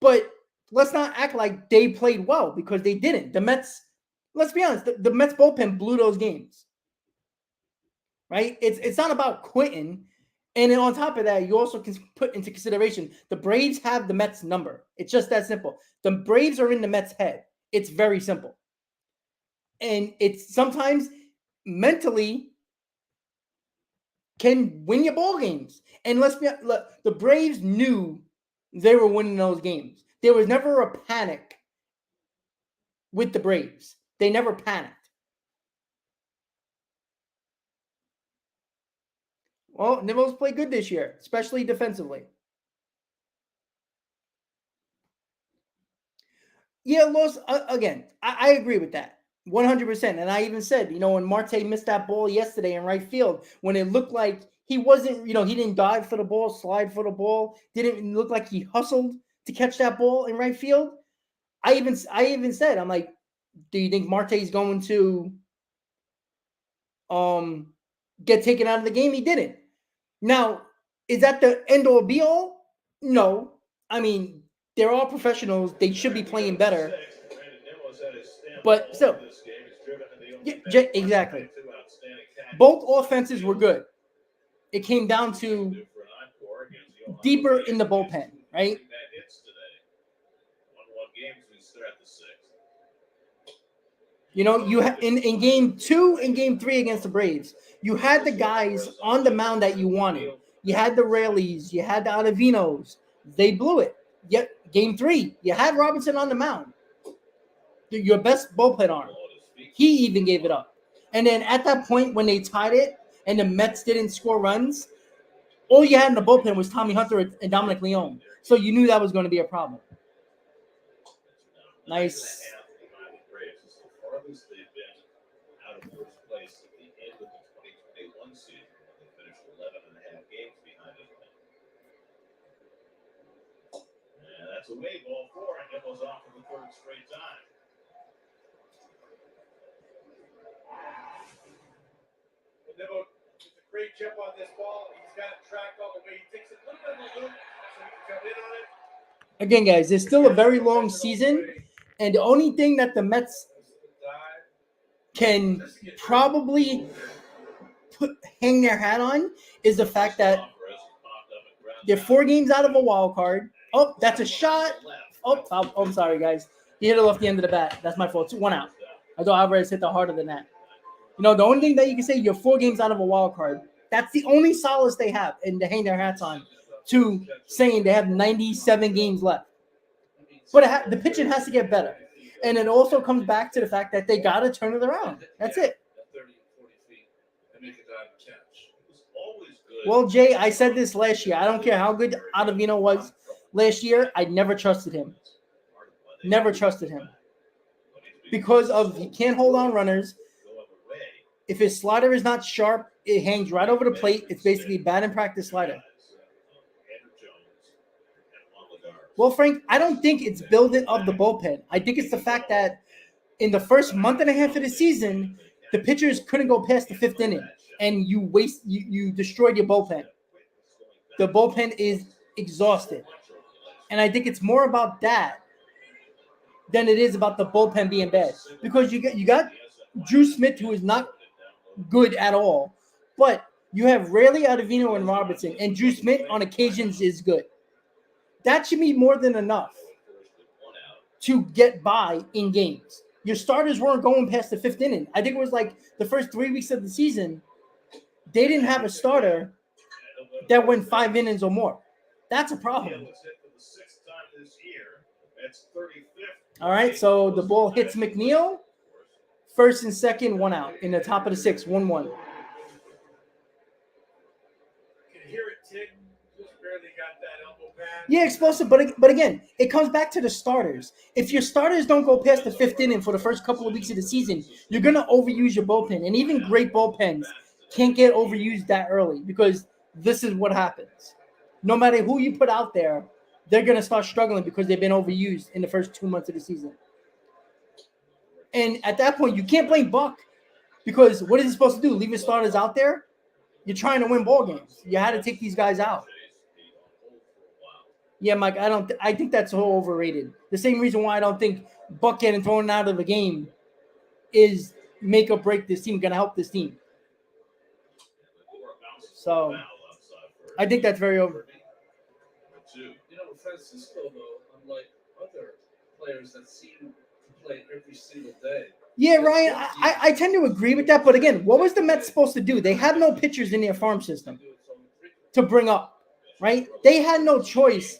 But let's not act like they played well, because they didn't. The Mets, let's be honest, the Mets bullpen blew those games. Right? It's not about quitting. And then on top of that, you also can put into consideration the Braves have the Mets number. It's just that simple. The Braves are in the Mets' head. It's very simple. And it's sometimes mentally can win your ball games. And look, the Braves knew they were winning those games. There was never a panic with the Braves. They never panicked. Well, Nimmo's played good this year, especially defensively. Yeah, Los, again, I agree with that. 100%. And I even said, when Marte missed that ball yesterday in right field, when it looked like he wasn't, he didn't dive for the ball, slide for the ball, didn't look like he hustled to catch that ball in right field. I even said, I'm like, do you think Marte's going to get taken out of the game? He didn't. Now, is that the end all be all? No. I mean, they're all professionals. They should be playing better. But still, yeah, exactly. Both offenses were good. It came down to deeper in the bullpen, right? You in game 2 and game 3 against the Braves, you had the guys on the mound that you wanted. You had the Rayleys, you had the Ottavinos. They blew it. Yet game 3, you had Robinson on the mound. Your best bullpen arm. He even gave it up. And then at that point when they tied it and the Mets didn't score runs, all you had in the bullpen was Tommy Hunter and Dominic Leone. So you knew that was going to be a problem. Nice away, ball 4, and it goes off for the third straight time. Nimmo does a great jump on this ball. He's got it tracked all the way. He takes a little bit of a loop so he can come in on it. Again, guys, there's still a very long season, and the only thing that the Mets can probably hang their hat on is the fact that they're 4 games out of a wild card. Oh, that's a shot. Oh, I'm sorry, guys. He hit it off the end of the bat. That's my fault. 1 out. I thought Alvarez hit the harder than that. You know, the only thing that you can say, you're 4 games out of a wild card. That's the only solace they have, and to hang their hats on, to saying they have 97 games left. But the pitching has to get better. And it also comes back to the fact that they got to turn it around. That's it. 30, 40 feet and make a dive catch. It was always good. Well, Jay, I said this last year. I don't care how good Ottavino was last year. I never trusted him. Never trusted him. Because of he can't hold on runners. If his slider is not sharp, it hangs right over the plate. It's basically bad in practice slider. Well, Frank, I don't think it's building of the bullpen. I think it's the fact that in the first month and a half of the season, the pitchers couldn't go past the 5th inning, and you destroyed your bullpen. The bullpen is exhausted, and I think it's more about that than it is about the bullpen being bad, because you got Drew Smith, who is not good at all, but you have Rayleigh, Ottavino, and Robertson, and Drew Smith on occasions is good. That should be more than enough to get by in games. Your starters weren't going past the 5th inning. I think it was like the first 3 weeks of the season, they didn't have a starter that went 5 innings or more. That's a problem. All right, so the ball hits McNeil. First and second, 1 out. In the top of the 6th, 1-1. You can hear it tick. Just barely got that elbow pad. Yeah, explosive, but again, it comes back to the starters. If your starters don't go past the 5th inning for the first couple of weeks of the season, you're going to overuse your bullpen. And even great bullpens can't get overused that early, because this is what happens. No matter who you put out there, they're going to start struggling because they've been overused in the first 2 months of the season. And at that point, you can't blame Buck, because what is he supposed to do? Leave his starters out there? You're trying to win ball games. You had to take these guys out. Yeah, Mike, I think that's so overrated. The same reason why I don't think Buck getting thrown out of the game is make or break this team, going to help this team. So I think that's very over. You know, Francisco, though, unlike other players that seem to play every single day. Yeah, Ryan, I tend to agree with that. But again, what was the Mets supposed to do? They have no pitchers in their farm system to bring up, right? They had no choice.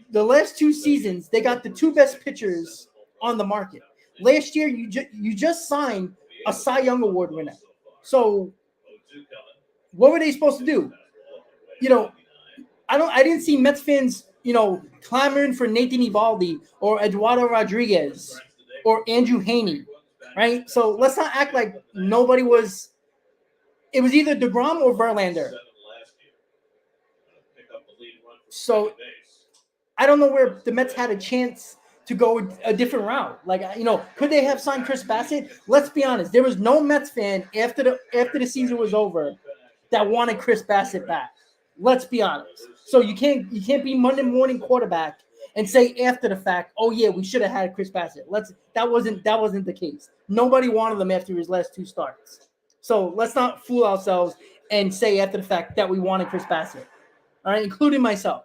The last 2 seasons, they got the 2 best pitchers on the market. Last year, you just signed a Cy Young Award winner. So what were they supposed to do? You know, I didn't see Mets fans, clamoring for Nathan Eovaldi or Eduardo Rodriguez or Andrew Haney, right? So let's not act like nobody was. It was either DeGrom or Verlander. So I don't know where the Mets had a chance to go a different route. Like, could they have signed Chris Bassett? Let's be honest. There was no Mets fan after the season was over that wanted Chris Bassett back. Let's be honest. So you can't be Monday morning quarterback and say after the fact, oh yeah, we should have had Chris Bassett. That wasn't the case. Nobody wanted him after his last 2 starts. So let's not fool ourselves and say after the fact that we wanted Chris Bassett. All right, including myself.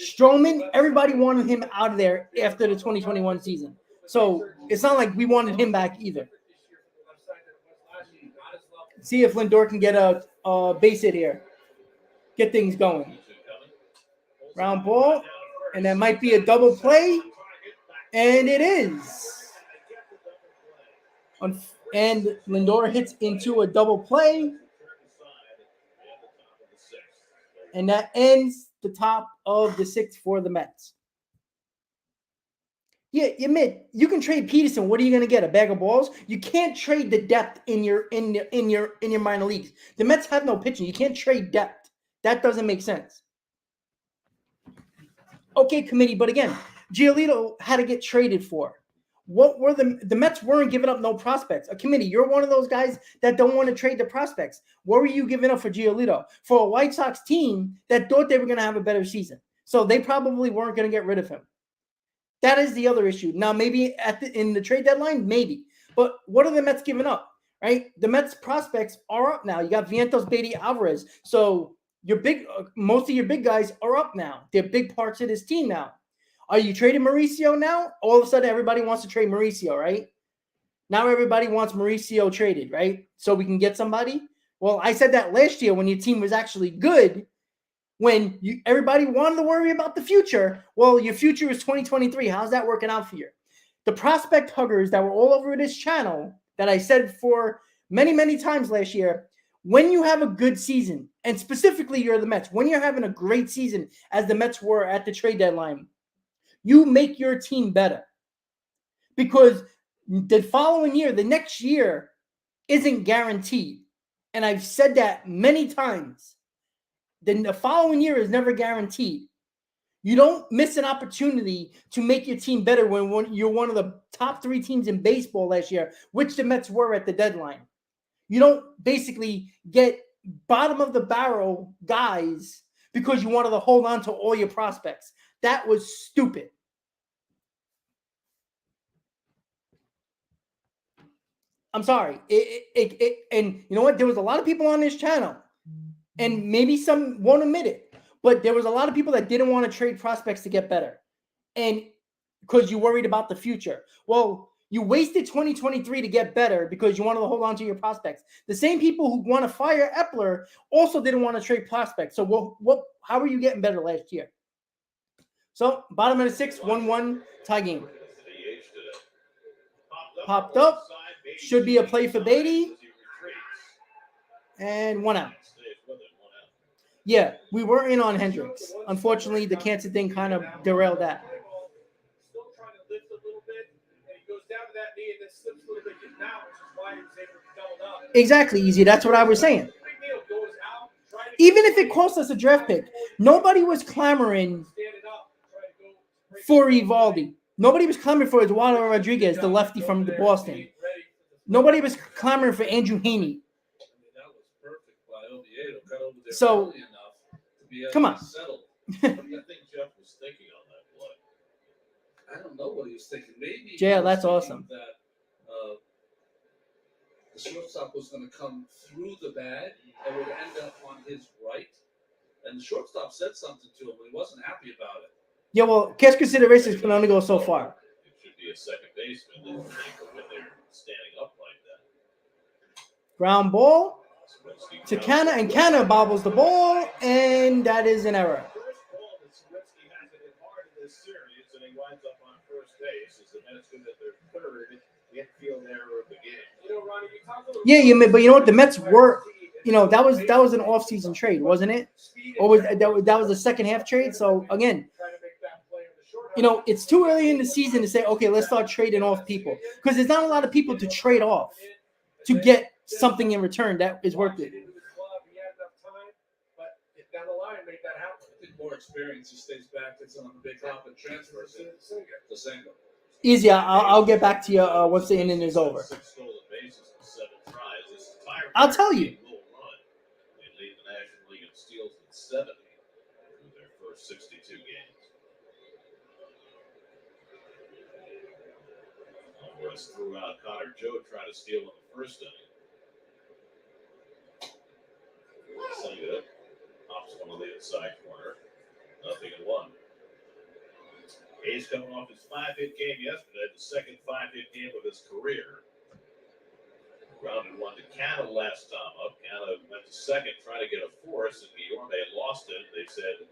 Stroman, everybody wanted him out of there after the 2021 season. So it's not like we wanted him back either. See if Lindor can get a base hit here. Get things going. Round ball, and that might be a double play, and it is. And Lindor hits into a double play, and that ends the top of the 6th for the Mets. Yeah, admit you can trade Peterson. What are you going to get? A bag of balls? You can't trade the depth in your minor leagues. The Mets have no pitching. You can't trade depth. That doesn't make sense. Okay, committee, but again, Giolito had to get traded for. What were the Mets weren't giving up no prospects. A committee, you're one of those guys that don't want to trade the prospects. What were you giving up for Giolito? For a White Sox team that thought they were going to have a better season. So they probably weren't going to get rid of him. That is the other issue. Now, maybe in the trade deadline, maybe. But what are the Mets giving up, right? The Mets prospects are up now. You got Vientos, Beatty, Alvarez. So most of your big guys are up now. They're big parts of this team now. Are you trading Mauricio now? All of a sudden, everybody wants to trade Mauricio, right? Now everybody wants Mauricio traded, right? So we can get somebody. Well, I said that last year when your team was actually good, when everybody wanted to worry about the future. Well, your future is 2023. How's that working out for you? The prospect huggers that were all over this channel that I said for many, many times last year, when you have a good season, and specifically you're the Mets, when you're having a great season as the Mets were at the trade deadline, you make your team better. Because the following year, the next year, isn't guaranteed. And I've said that many times. Then the following year is never guaranteed. You don't miss an opportunity to make your team better when you're one of the top 3 teams in baseball last year, which the Mets were at the deadline. You don't basically get bottom of the barrel guys because you wanted to hold on to all your prospects. That was stupid. I'm sorry. And you know what? There was a lot of people on this channel, and maybe some won't admit it, but there was a lot of people that didn't want to trade prospects to get better. And because you worried about the future. Well, you wasted 2023 to get better because you wanted to hold on to your prospects. The same people who want to fire Epler also didn't want to trade prospects. So how are you getting better last year? So bottom of the 6th, 1-1 tie game. Popped up. Should be a play for Beatty. And 1 out. Yeah, we were in on Hendricks. Unfortunately, the cancer thing kind of derailed that. Still trying to lift a little bit, and he goes down to that knee and then slips a little bit now, which is why he was able to double up. Exactly, Easy. That's what I was saying. Even if it cost us a draft pick, nobody was clamoring for Evaldi. Nobody was clamoring for Eduardo Rodriguez, the lefty from Boston. Nobody was clamoring for Andrew Haney. So, come on. What do you think Jeff was thinking on that play? I don't know what he was thinking. Maybe Yeah, he was that's thinking awesome. That the shortstop was going to come through the bag and would end up on his right. And the shortstop said something to him, but he wasn't happy about it. Yeah, well, catch considerations can only go so far. It should be a second baseman when they're standing up like that. Ground ball to Canna, and Canna bobbles the ball, and that is an error. First ball that Sawinski has hit hard in this series, and he winds up on first base as the Mets go to their third infield error of the game. You know, Ronnie, you talk a little Yeah, but you know what? The Mets were, that was an off-season trade, wasn't it? Or was that was a second half trade? So again, it's too early in the season to say, okay, let's start trading off people, because there's not a lot of people to trade off to get something in return that is worth it. Down the line, make that happen. I think more experience, he stays back. It's on a big drop and transfers to Senga. Easy. I'll get back to you once the inning is over. 6 stolen bases in 7 tries. This entire I'll tell you. They lead the National League in steals with 70 through their first 62 games. Alvarez threw out Connor Joe trying to steal in the first inning. Senga pops one on the inside corner. 0-1. Hayes coming off his 5-hit game yesterday, the second 5-hit game of his career. Grounded one to Canna last time up. Canna went to second, trying to get a force, and Guillorme lost it. They said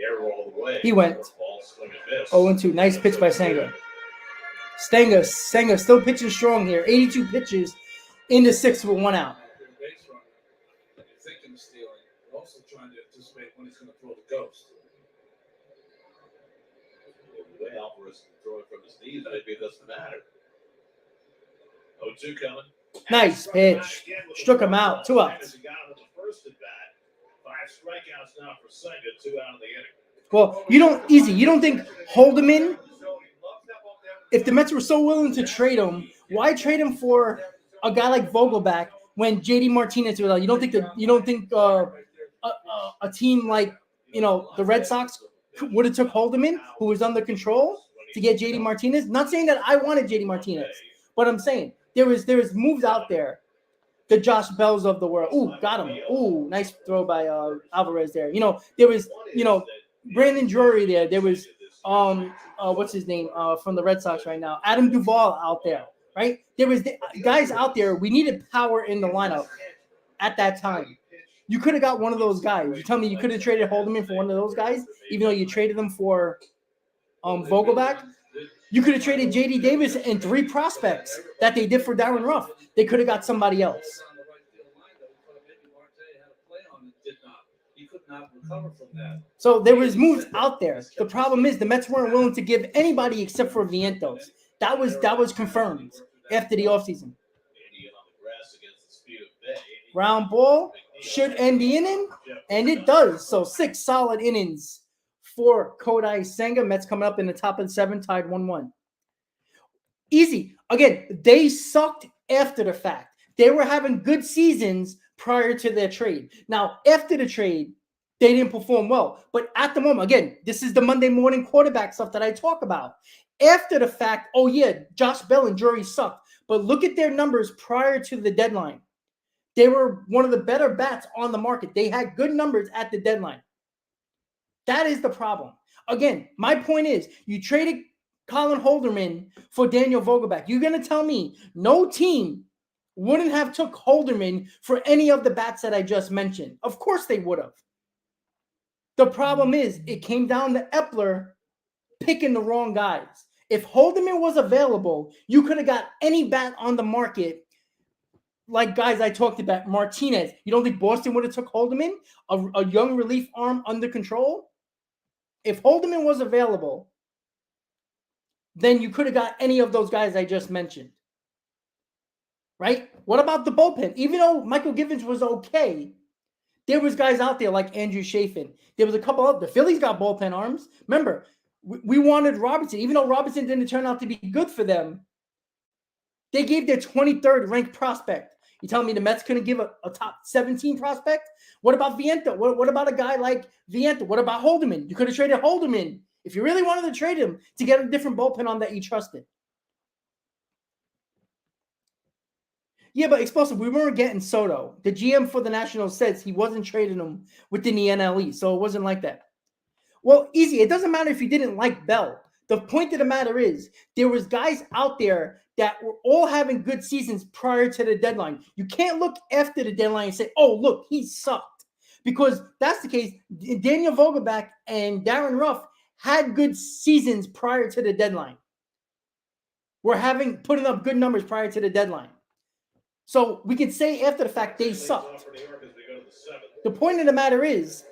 error all the way. He went. Ball swing and miss. 0-2. Nice pitch by Senga. Senga still pitching strong here. 82 pitches in the 6th with 1 out. Base runner, you're thinking of stealing. You're also trying to anticipate when he's going to throw the ghost. The way Alvarez can throw it from his knees, maybe it doesn't matter. 0-2 coming. Nice pitch. Struck him out. 2 outs. He got him in the first at bat. 5 strikeouts now for Senga, 2 out of the inning. Well, you don't think Holderman, if the Mets were so willing to trade him, why trade him for a guy like Vogelback when JD Martinez was out? You don't think a team like the Red Sox would have took Holderman, who was under control, to get JD Martinez? Not saying that I wanted JD Martinez, but I'm saying there was moves out there. The Josh Bells of the world. Ooh, got him. Ooh, nice throw by Alvarez there. There was Brandon Drury there. There was what's his name from the Red Sox right now? Adam Duvall out there, right? There was guys out there. We needed power in the lineup at that time. You could have got one of those guys. You tell me you could have traded Holderman for one of those guys, even though you traded them for Vogelback. You could have traded J.D. Davis and 3 prospects that they did for Darren Ruff. They could have got somebody else. So there was moves out there. The problem is the Mets weren't willing to give anybody except for Vientos. That was confirmed after the offseason. Ground ball should end the inning, and it does. So 6 solid innings for Kodai Senga. Mets coming up in the top of the 7th, tied 1-1. Easy. Again, they sucked after the fact. They were having good seasons prior to their trade. Now, after the trade, they didn't perform well. But at the moment, again, this is the Monday morning quarterback stuff that I talk about. After the fact, oh yeah, Josh Bell and Drury sucked. But look at their numbers prior to the deadline. They were one of the better bats on the market. They had good numbers at the deadline. That is the problem. Again, my point is you traded Colin Holderman for Daniel Vogelback. You're going to tell me no team wouldn't have took Holderman for any of the bats that I just mentioned. Of course they would have. The problem is it came down to Epler picking the wrong guys. If Holderman was available, you could have got any bat on the market like guys I talked about, Martinez. You don't think Boston would have took Holderman, a young relief arm under control? If Holderman was available, then you could have got any of those guys I just mentioned. Right? What about the bullpen? Even though Michael Givens was okay, there was guys out there like Andrew Chafin. There was a couple of the Phillies got bullpen arms. Remember, we wanted Robertson. Even though Robertson didn't turn out to be good for them, they gave their 23rd ranked prospect. You telling me the Mets couldn't give a top 17 prospect? What about Viento? What about a guy like Viento? What about Holderman? You could have traded Holderman if you really wanted to trade him to get a different bullpen on that you trusted. Yeah, but explosive. We weren't getting Soto. The GM for the Nationals says he wasn't trading him within the NLE, so it wasn't like that. Well, easy. It doesn't matter if you didn't like Bell. The point of the matter is there was guys out there that were all having good seasons prior to the deadline. You can't look after the deadline and say, oh, look, he sucked. Because that's the case. Daniel Vogelback and Darren Ruff had good seasons prior to the deadline. We're putting up good numbers prior to the deadline. So we can say after the fact they sucked. The point of the matter is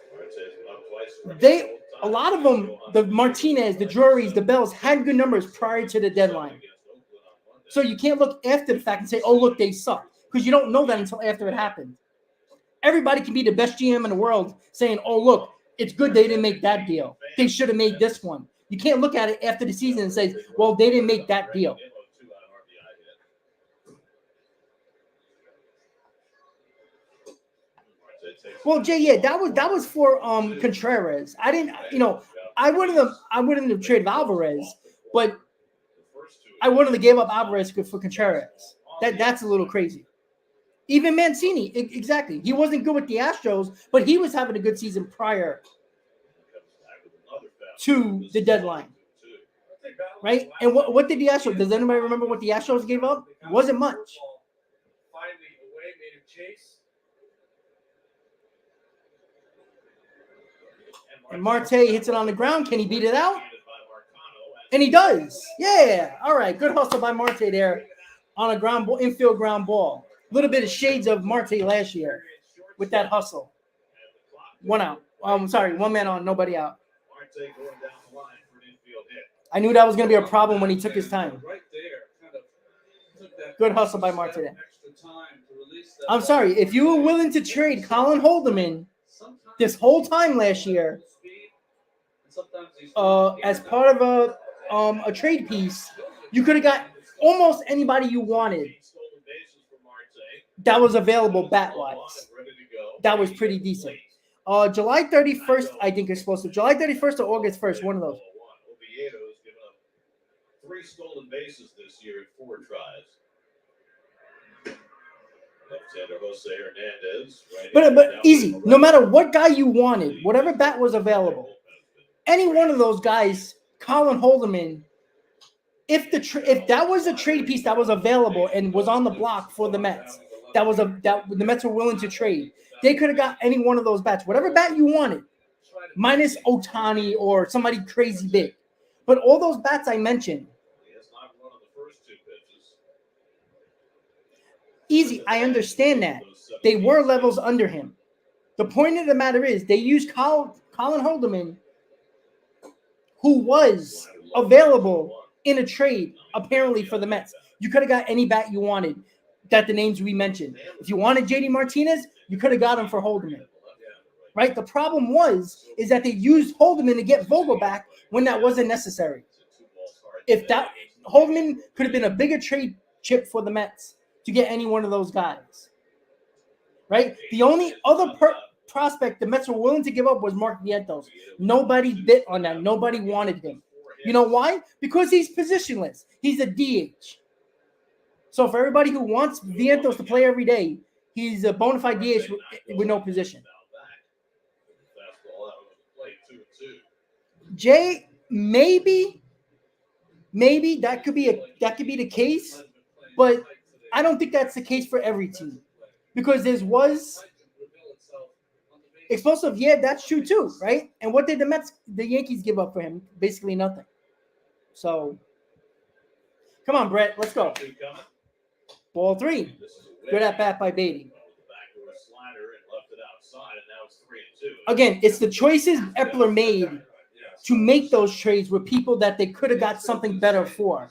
a lot of them, the Martinez, the Drurys, the Bells, had good numbers prior to the deadline. So you can't look after the fact and say, oh, look, they suck. Because you don't know that until after it happened. Everybody can be the best GM in the world saying, oh, look, it's good they didn't make that deal. They should have made this one. You can't look at it after the season and say, well, they didn't make that deal. Well, Jay, yeah, that was for Contreras. I didn't, I wouldn't have traded Alvarez, but I wouldn't have gave up Alvarez for Contreras. That's a little crazy. Even Mancini, exactly. He wasn't good with the Astros, but he was having a good season prior to the deadline. Right? And what did the Astros, does anybody remember what the Astros gave up? It wasn't much. And Marte hits it on the ground. Can he beat it out? And he does. Yeah. All right. Good hustle by Marte there on a ground ball, infield ground ball. A little bit of shades of Marte last year with that hustle. 1 out. Sorry, 1 man on, nobody out. I knew that was going to be a problem when he took his time. Good hustle by Marte there. I'm sorry. If you were willing to trade Colin Holderman this whole time last year, as part of a trade piece, you could have got almost anybody you wanted that was available bat-wise. That was pretty decent. July 31st, I think is supposed to. July 31st or August 1st, one of those. Oviedo's given up 3 stolen bases this year in 4 tries. Left-hander Jose Hernandez. But easy. No matter what guy you wanted, whatever bat was available, any one of those guys, Colin Holderman, if that was a trade piece that was available and was on the block for the Mets, that the Mets were willing to trade, they could have got any one of those bats, whatever bat you wanted, minus Ohtani or somebody crazy big. But all those bats I mentioned, easy. I understand that. They were levels under him. The point of the matter is they used Colin Holderman, who was available in a trade, apparently, for the Mets. You could have got any bat you wanted that the names we mentioned. If you wanted JD Martinez, you could have got him for Holderman. Right? The problem is that they used Holderman to get Vogel back when that wasn't necessary. If that Holderman could have been a bigger trade chip for the Mets to get any one of those guys. Right? The only other prospect the Mets were willing to give up was Mark Vientos. Nobody bit on that. Nobody wanted him. You know why? Because he's positionless. He's a DH. So for everybody who wants Vientos to play every day, he's a bona fide DH with no position. Jay, maybe that could be the case, but I don't think that's the case for every team. Because there was explosive, yeah, that's true too, right? And what did the Yankees give up for him? Basically nothing. So, come on, Brett, let's go. Ball 3. Good at bat by Beatty. Again, it's the choices Epler made to make those trades with people that they could have got something better for.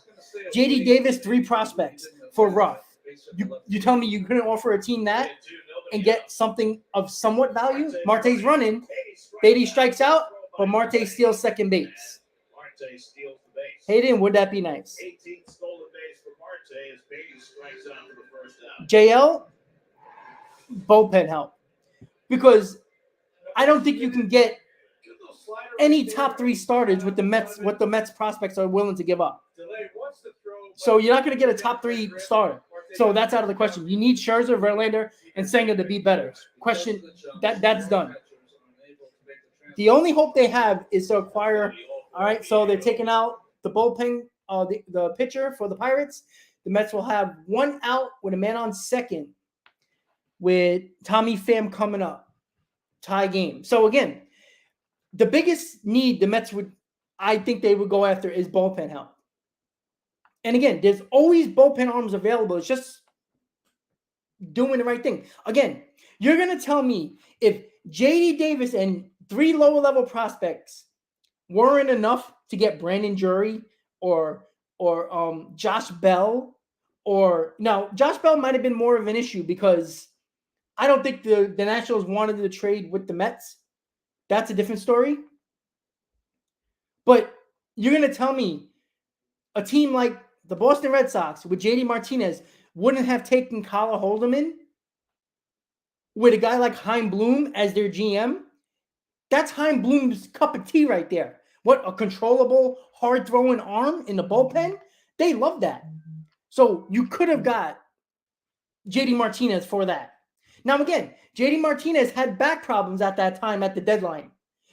J.D. Davis, 3 prospects for Ruff. You tell me you couldn't offer a team that and get something of somewhat value? Marte's running. Beatty strikes out, but Marte steals second base. Hayden, would that be nice? 18th stolen base for Marte as Beatty strikes out for the first out. JL, bullpen help. Because I don't think you can get any top 3 starters with the Mets, what the Mets prospects are willing to give up. So you're not going to get a top 3 starter. So that's out of the question. You need Scherzer, Verlander, and Senga to be better. Question that's done. The only hope they have is to acquire. All right, so they're taking out the bullpen, the pitcher for the Pirates. The Mets will have 1 out with a man on second, with Tommy Pham coming up, tie game. So again, the biggest need the Mets I think they would go after is bullpen help. And again, there's always bullpen arms available. It's just doing the right thing. Again, you're going to tell me if J.D. Davis and 3 lower-level prospects weren't enough to get Brandon Drury or Josh Bell, Josh Bell might have been more of an issue because I don't think the Nationals wanted to trade with the Mets. That's a different story. But you're going to tell me a team like the Boston Red Sox with JD Martinez wouldn't have taken Colin Holderman with a guy like Chaim Bloom as their GM? That's Chaim Bloom's cup of tea right there. What, a controllable, hard-throwing arm in the bullpen? They love that. So you could have got JD Martinez for that. Now, again, JD Martinez had back problems at that time at the deadline.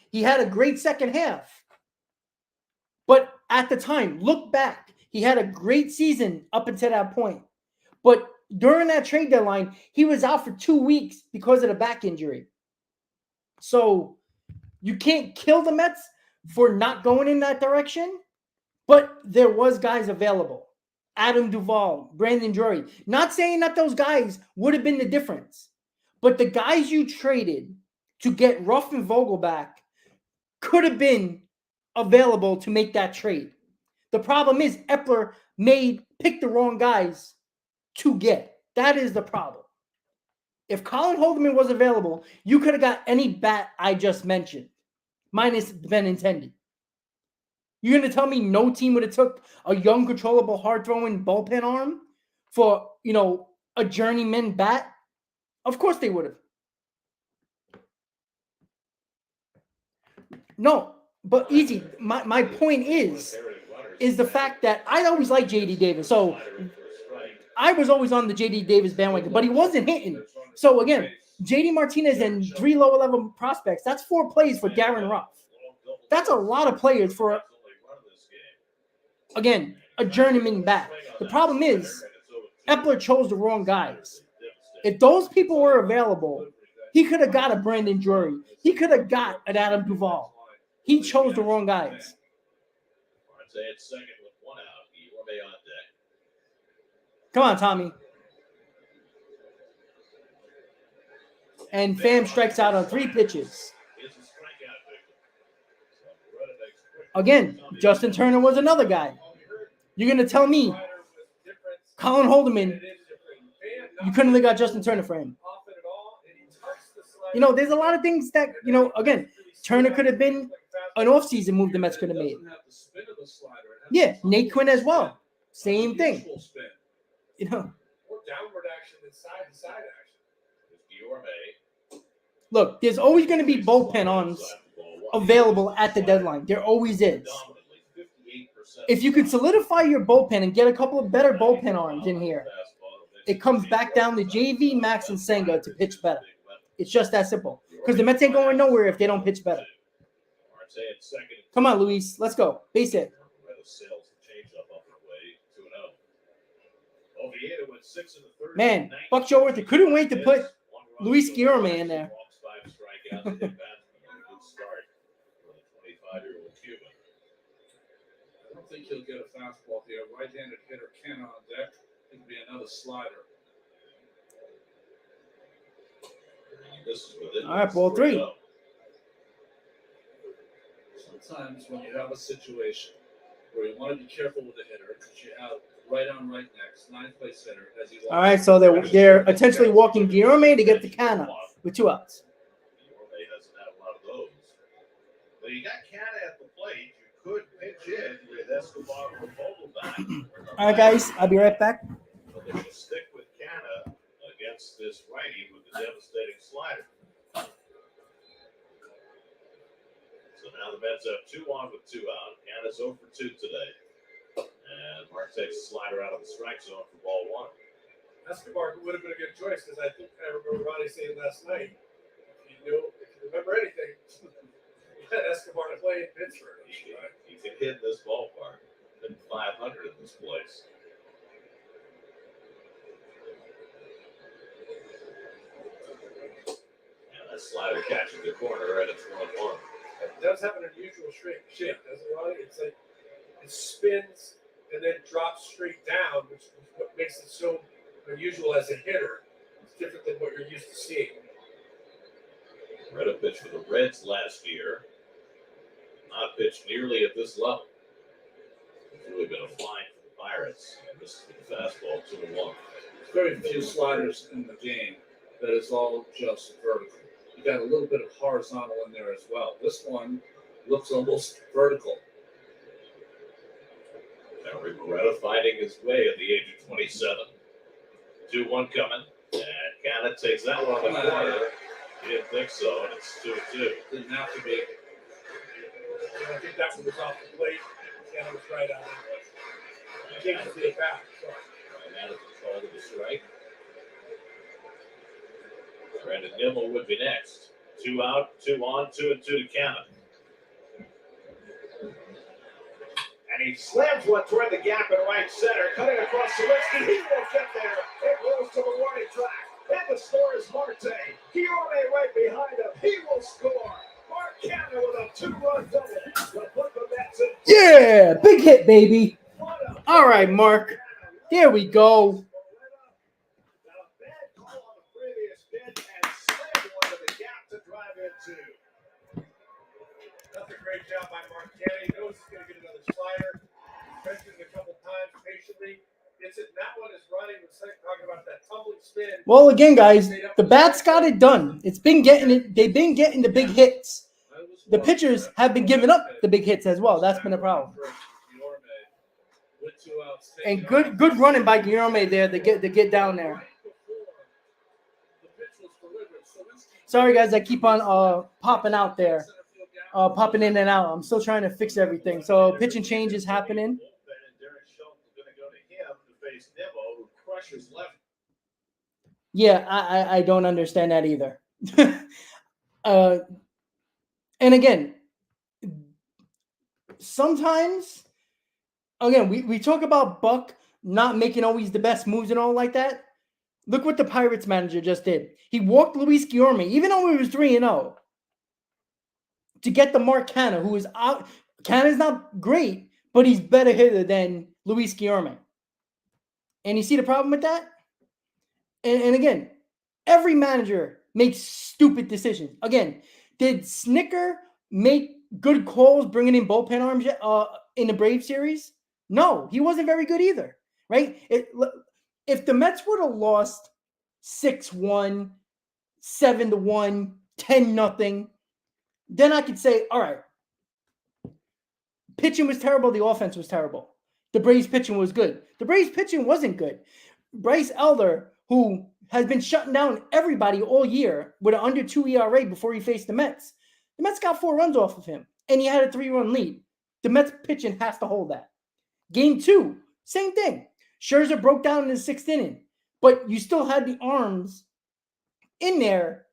He had a great second half. But at the time, look back, he had a great season up until that point. But during that trade deadline, he was out for 2 weeks because of the back injury. So you can't kill the Mets for not going in that direction, but there was guys available. Adam Duvall, Brandon Drury. Not saying that those guys would have been the difference, but the guys you traded to get Ruff and Vogel back could have been available to make that trade. The problem is Epler picked the wrong guys to get. That is the problem. If Colin Holderman was available, you could have got any bat I just mentioned, minus Benintendi. You're going to tell me no team would have took a young, controllable, hard-throwing bullpen arm for, a journeyman bat? Of course they would have. No, but easy. My point is the fact that I always liked J.D. Davis. So I was always on the J.D. Davis bandwagon, but he wasn't hitting. So again, J.D. Martinez and 3 lower-level prospects, that's 4 plays for Darren Ruff. That's a lot of players for, again, a journeyman bat. The problem is Epler chose the wrong guys. If those people were available, he could have got a Brandon Drury. He could have got an Adam Duvall. He chose the wrong guys. Marte at second with 1 out. Guillorme on deck. Come on, Tommy. And Pham strikes out on 3 pitches. It's a strikeout victim. Again, Justin Turner was another guy. You're going to tell me Colin Holderman, you couldn't have got Justin Turner for him. There's a lot of things that, again, Turner could have been an offseason move the Mets could have made. Yeah, Nate Quinn as well. Same thing. More downward action than side-to-side action. Look, there's always going to be bullpen arms available at the deadline. There always is. If you could solidify your bullpen and get a couple of better bullpen arms in here, it comes back down to JV, Max, and Senga to pitch better. It's just that simple. Because the Mets ain't going nowhere if they don't pitch better. Come on, Luis. Let's go. Base hit. Man, Buck Showalter couldn't wait to put Luis Guillorme in there. I don't think he'll get a fastball here. Right-handed hitter Ken on deck. It could be another slider. All right, ball 3. Sometimes when you have a situation where you want to be careful with the hitter, because you have right on right next, 9th place hitter as he walks. All right, so they're essentially walking Guillorme to get the Canna with 2 outs. Guillorme doesn't have a lot of those. But you got Canna at the plate. You could pitch in with Escobar or Vogelbach. All right, guys, I'll be right back. But they should stick with Canna against this righty with the devastating slider. So now the Mets have 2 on with 2 out. Canna's 0 for 2 today. And Mark takes a slider out of the strike zone for ball 1. Escobar would have been a good choice because I think I remember Ronnie saying last night, if you remember anything, you had Escobar to play in Pittsburgh. He can hit this ballpark. Been 500 in this place. And that slider catches the corner and it's 1-1. It does have an unusual shape, doesn't it, Ronnie? It's like it spins and then drops straight down, which is what makes it so unusual as a hitter. It's different than what you're used to seeing. Reda pitched for the Reds last year. Not pitched nearly at this level. It's really been a flying for the Pirates. And this is the fastball, 2-1. Very few sliders in the game that is all just vertical. You got a little bit of horizontal in there as well. This one looks almost vertical. Now Reda finding his way at the age of 27. 2-1 coming. And Canna takes that one on the corner. He didn't think so, and it's 2-2. Didn't have to be. I think that one was off the plate. Canna was right on it. He can't see it back. Right out of the call to the strike. Brandon Nimmo would be next. 2 out, 2 on, 2-2 to Canna. And he slams one toward the gap in right center, cutting across Sawinski. He won't get there. It rolls to the warning track. And the score is Marte. Guillorme right behind him. He will score. Mark Canna with a 2-run double. Yeah, big hit, baby. All right, Mark. There we go. That's a great job by Mark Canna. He knows he's going to get another slider. Mentioned it a couple times patiently. Gets it. That one is running. We're talking about that tumbling spin. Well, again, guys, the bats got it done. They've been getting the big hits. the pitchers have been giving up the big hits as well. That's been a problem. And good running by Guillorme there to get down there. Sorry guys, I keep on popping out there, popping in and out. I'm still trying to fix everything. So pitching change is happening. Yeah, I don't understand that either. And again, sometimes, again, we talk about Buck not making always the best moves and all like that. Look what the Pirates manager just did. He walked Luis Guillorme, even though he was 3-0, to get the Mark Canha, who is out. Canha's not great, but he's better hitter than Luis Guillorme. And you see the problem with that? And again, every manager makes stupid decisions. Again, did Snicker make good calls bringing in bullpen arms in the Brave series? No, he wasn't very good either, right? If the Mets would have lost 6-1, 7-1, 10-0, then I could say, all right, pitching was terrible, the offense was terrible. The Braves pitching was good. The Braves pitching wasn't good. Bryce Elder, who has been shutting down everybody all year with an under 2 ERA before he faced the Mets got 4 runs off of him, and he had a 3-run lead. The Mets pitching has to hold that. Game 2, same thing. Scherzer broke down in the 6th inning, but you still had the arms in there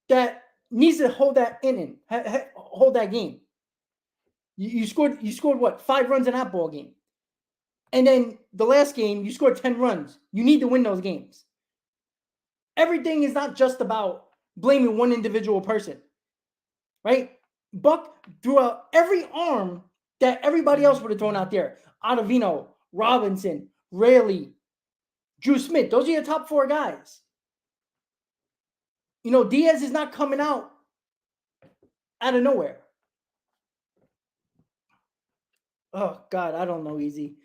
that needs to hold that inning, hold that game. You scored what? 5 runs in that ball game. And then the last game, you scored 10 runs. You need to win those games. Everything is not just about blaming one individual person, right? Buck threw out every arm that everybody else would have thrown out there. Ottavino, Robinson, Raley, Drew Smith. Those are your top 4 guys. You know, Diaz is not coming out of nowhere. Oh, God, I don't know, Easy.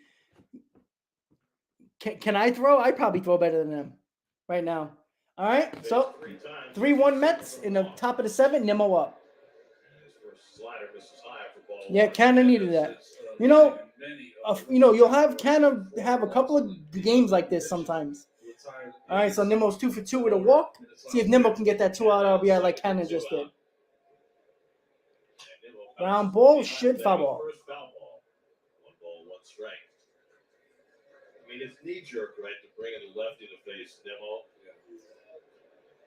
Can I throw? I probably throw better than them right now. All right, so 3-1 Mets in the top of the 7, Nimmo up. Yeah, Canha needed that. You know, you'll have Canha have a couple of games like this sometimes. All right, so Nimmo's 2 for 2 with a walk. See if Nimmo can get that 2-out RBI like Canha just did. Ground ball, should foul ball. 1 ball, 1 strike. I mean, it's knee-jerk, right, to bring in the lefty to face Nimmo.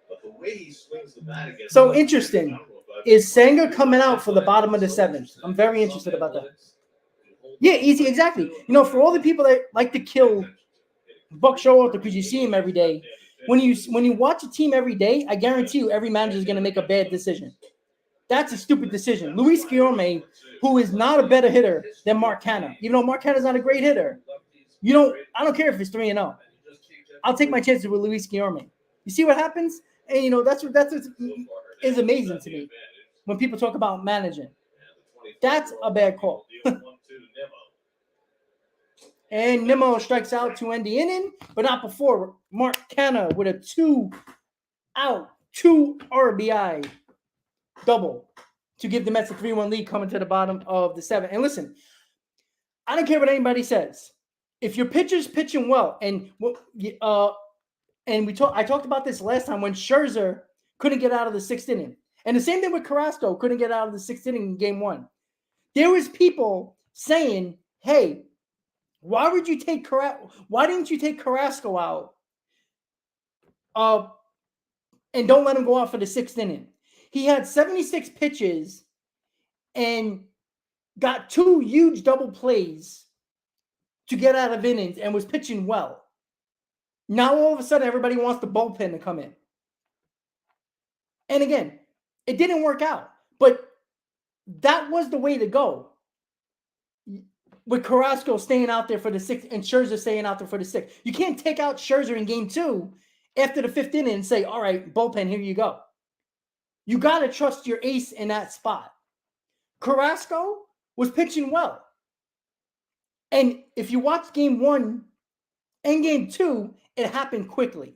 But the way he swings the bat against... So interesting. Is Senga coming out for the bottom of the 7th? I'm very interested about that. Yeah, Easy, exactly. You know, for all the people that like to kill Buck Showalter because you see him every day, when you watch a team every day, I guarantee you every manager is going to make a bad decision. That's a stupid decision. Luis Guillorme, who is not a better hitter than Mark Canha, even though Mark Canha is not a great hitter, I don't care if it's 3-0. I'll take my chances with Luis Guillorme. You see what happens? And, you know, that's what is amazing to me when people talk about managing. That's a bad call. And Nimmo strikes out to end the inning, but not before Mark Canha with a 2-out, 2 RBI double to give the Mets a 3-1 lead coming to the bottom of the 7th. And listen, I don't care what anybody says. If your pitcher's pitching well, and I talked about this last time when Scherzer couldn't get out of the 6th inning. And the same thing with Carrasco, couldn't get out of the 6th inning in game 1. There was people saying, hey, why didn't you take Carrasco out and don't let him go out for the 6th inning? He had 76 pitches and got 2 huge double plays to get out of innings and was pitching well. Now all of a sudden everybody wants the bullpen to come in. And again, it didn't work out, but that was the way to go. With Carrasco staying out there for the 6th and Scherzer staying out there for the 6th. You can't take out Scherzer in game 2 after the 5th inning and say, all right, bullpen, here you go. You got to trust your ace in that spot. Carrasco was pitching well. And if you watch game 1 and game 2, it happened quickly.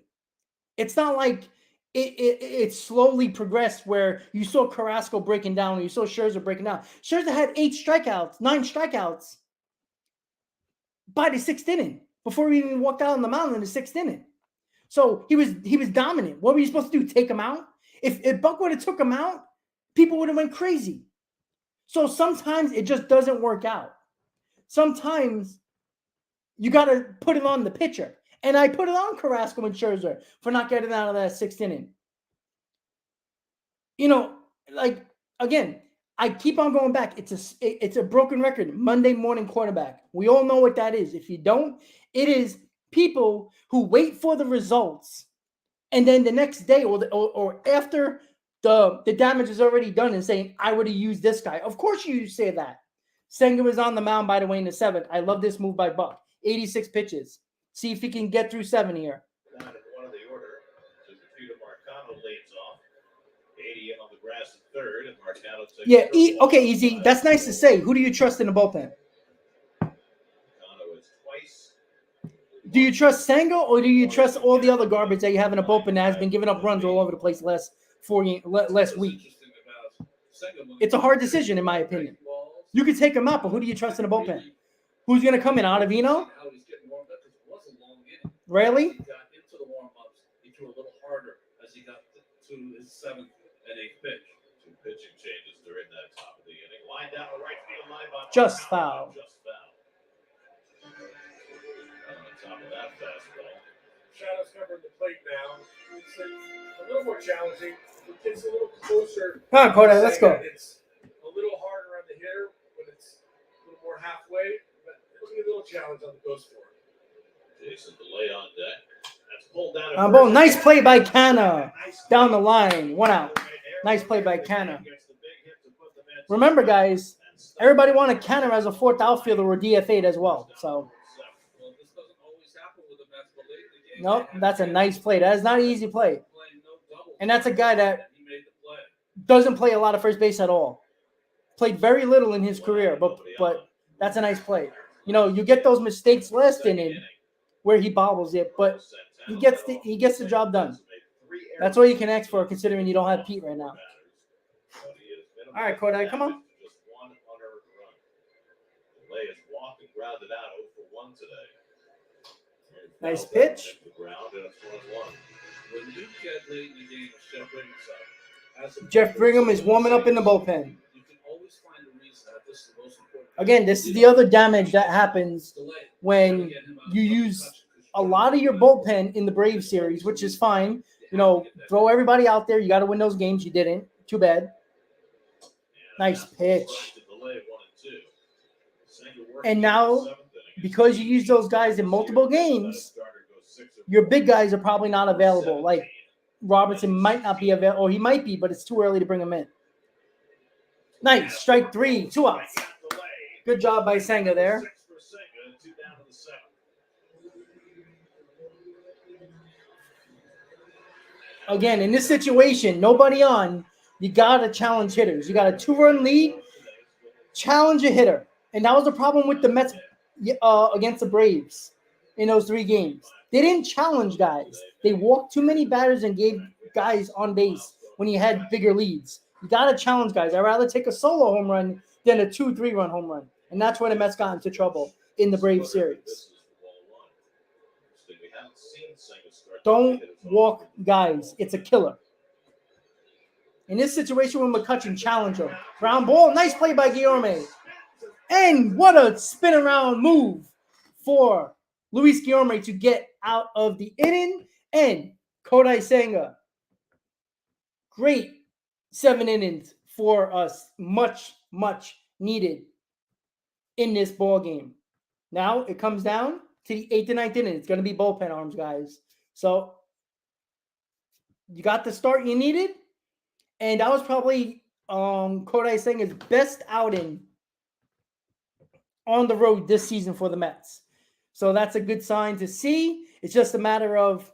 It's not like it slowly progressed where you saw Carrasco breaking down, you saw Scherzer breaking down. Scherzer had 9 strikeouts by the 6th inning before he even walked out on the mound in the 6th inning. So he was dominant. What were you supposed to do? Take him out? If Buck would have took him out, people would have went crazy. So sometimes it just doesn't work out. Sometimes you got to put it on the pitcher. And I put it on Carrasco and Scherzer for not getting out of that 6th inning. Like, again, I keep on going back. It's a broken record. Monday morning quarterback. We all know what that is. If you don't, it is people who wait for the results, and then the next day or after the damage is already done and saying, I would have used this guy. Of course you say that. Senga was on the mound, by the way, in the 7th. I love this move by Buck. 86 pitches. See if he can get through 7 here. Down at one of the order. Peter Marcano leads off. 80 on the grass at 3rd, and Marcano takes. Yeah, okay, easy. That's nice to say. Who do you trust in the bullpen? Marcano is twice. Do you trust Senga, or do you trust all the other garbage that you have in a bullpen that has been giving up runs all over the place last week? It's a hard decision, in my opinion. You could take him out, but who do you trust in the bullpen? Who's going to come in? Ottavino? Really? He got into the warm-ups. He threw a little harder as he got to his 7th and 8th pitch. 2 pitching changes during that top of the inning. Line down the right field line by Just Marcano. foul. Just foul. On top of that fastball. Shadow's covering the plate now. It's a little more challenging. It gets a little closer. Come on, Kodak, let's go. It's a little harder on the hitter when it's a little more halfway, but it'll be a little challenge on the post for it. Jason delay on deck. That's pulled down. Boom. Nice play by Canna. Down the line. 1 out. Nice play by Canna. Remember, guys, everybody wanted Canna as a 4th outfielder or DFA'd as well. So, Well, this doesn't always happen with the Mets, but late in the game, nope, that's a nice play. That is not an easy play. playing no double. And that's a guy that He made the play. doesn't play a lot of first base at all. Played very little in his career, but that's a nice play. You get those mistakes last inning where he bobbles it, but he gets the job done. That's all you can ask for, considering you don't have Pete right now. All right, Kodak, come on. Just 1 unearned run. Delay is walked and grounded out 0 for 1 today. Nice pitch. The ground and it's 1-1. When you get late in the game, Jeff Bringham's up. As a Jeff Brigham is warming up in the bullpen. You can always find a reason that this is the most important. Again, this is the other damage that happens when you use a lot of your bullpen in the Braves series, which is fine. Throw everybody out there. You got to win those games. You didn't. Too bad. Nice pitch. And now, because you use those guys in multiple games, your big guys are probably not available. Like Robertson might not be available, or he might be, but it's too early to bring him in. Nice. Strike 3. 2 outs. Good job by Senga there. Again, in this situation, nobody on. You got to challenge hitters. You got a 2-run lead. Challenge a hitter. And that was the problem with the Mets against the Braves in those 3 games. They didn't challenge guys. They walked too many batters and gave guys on base when you had bigger leads. You got to challenge guys. I'd rather take a solo home run than a 2-3-run home run. And that's where the Mets got into trouble in the Braves series. Don't walk guys. It's a killer. In this situation with McCutchen, challenge him. Ground ball. Nice play by Guillorme. And what a spin around move for Luis Guillorme to get out of the inning. And Kodai Senga. Great 7 innings for us. Much, much needed in this ball game. Now it comes down to the 8th and 9th inning. It's going to be bullpen arms, guys. So you got the start you needed. And that was probably Kodai Senga's best outing on the road this season for the Mets. So that's a good sign to see. It's just a matter of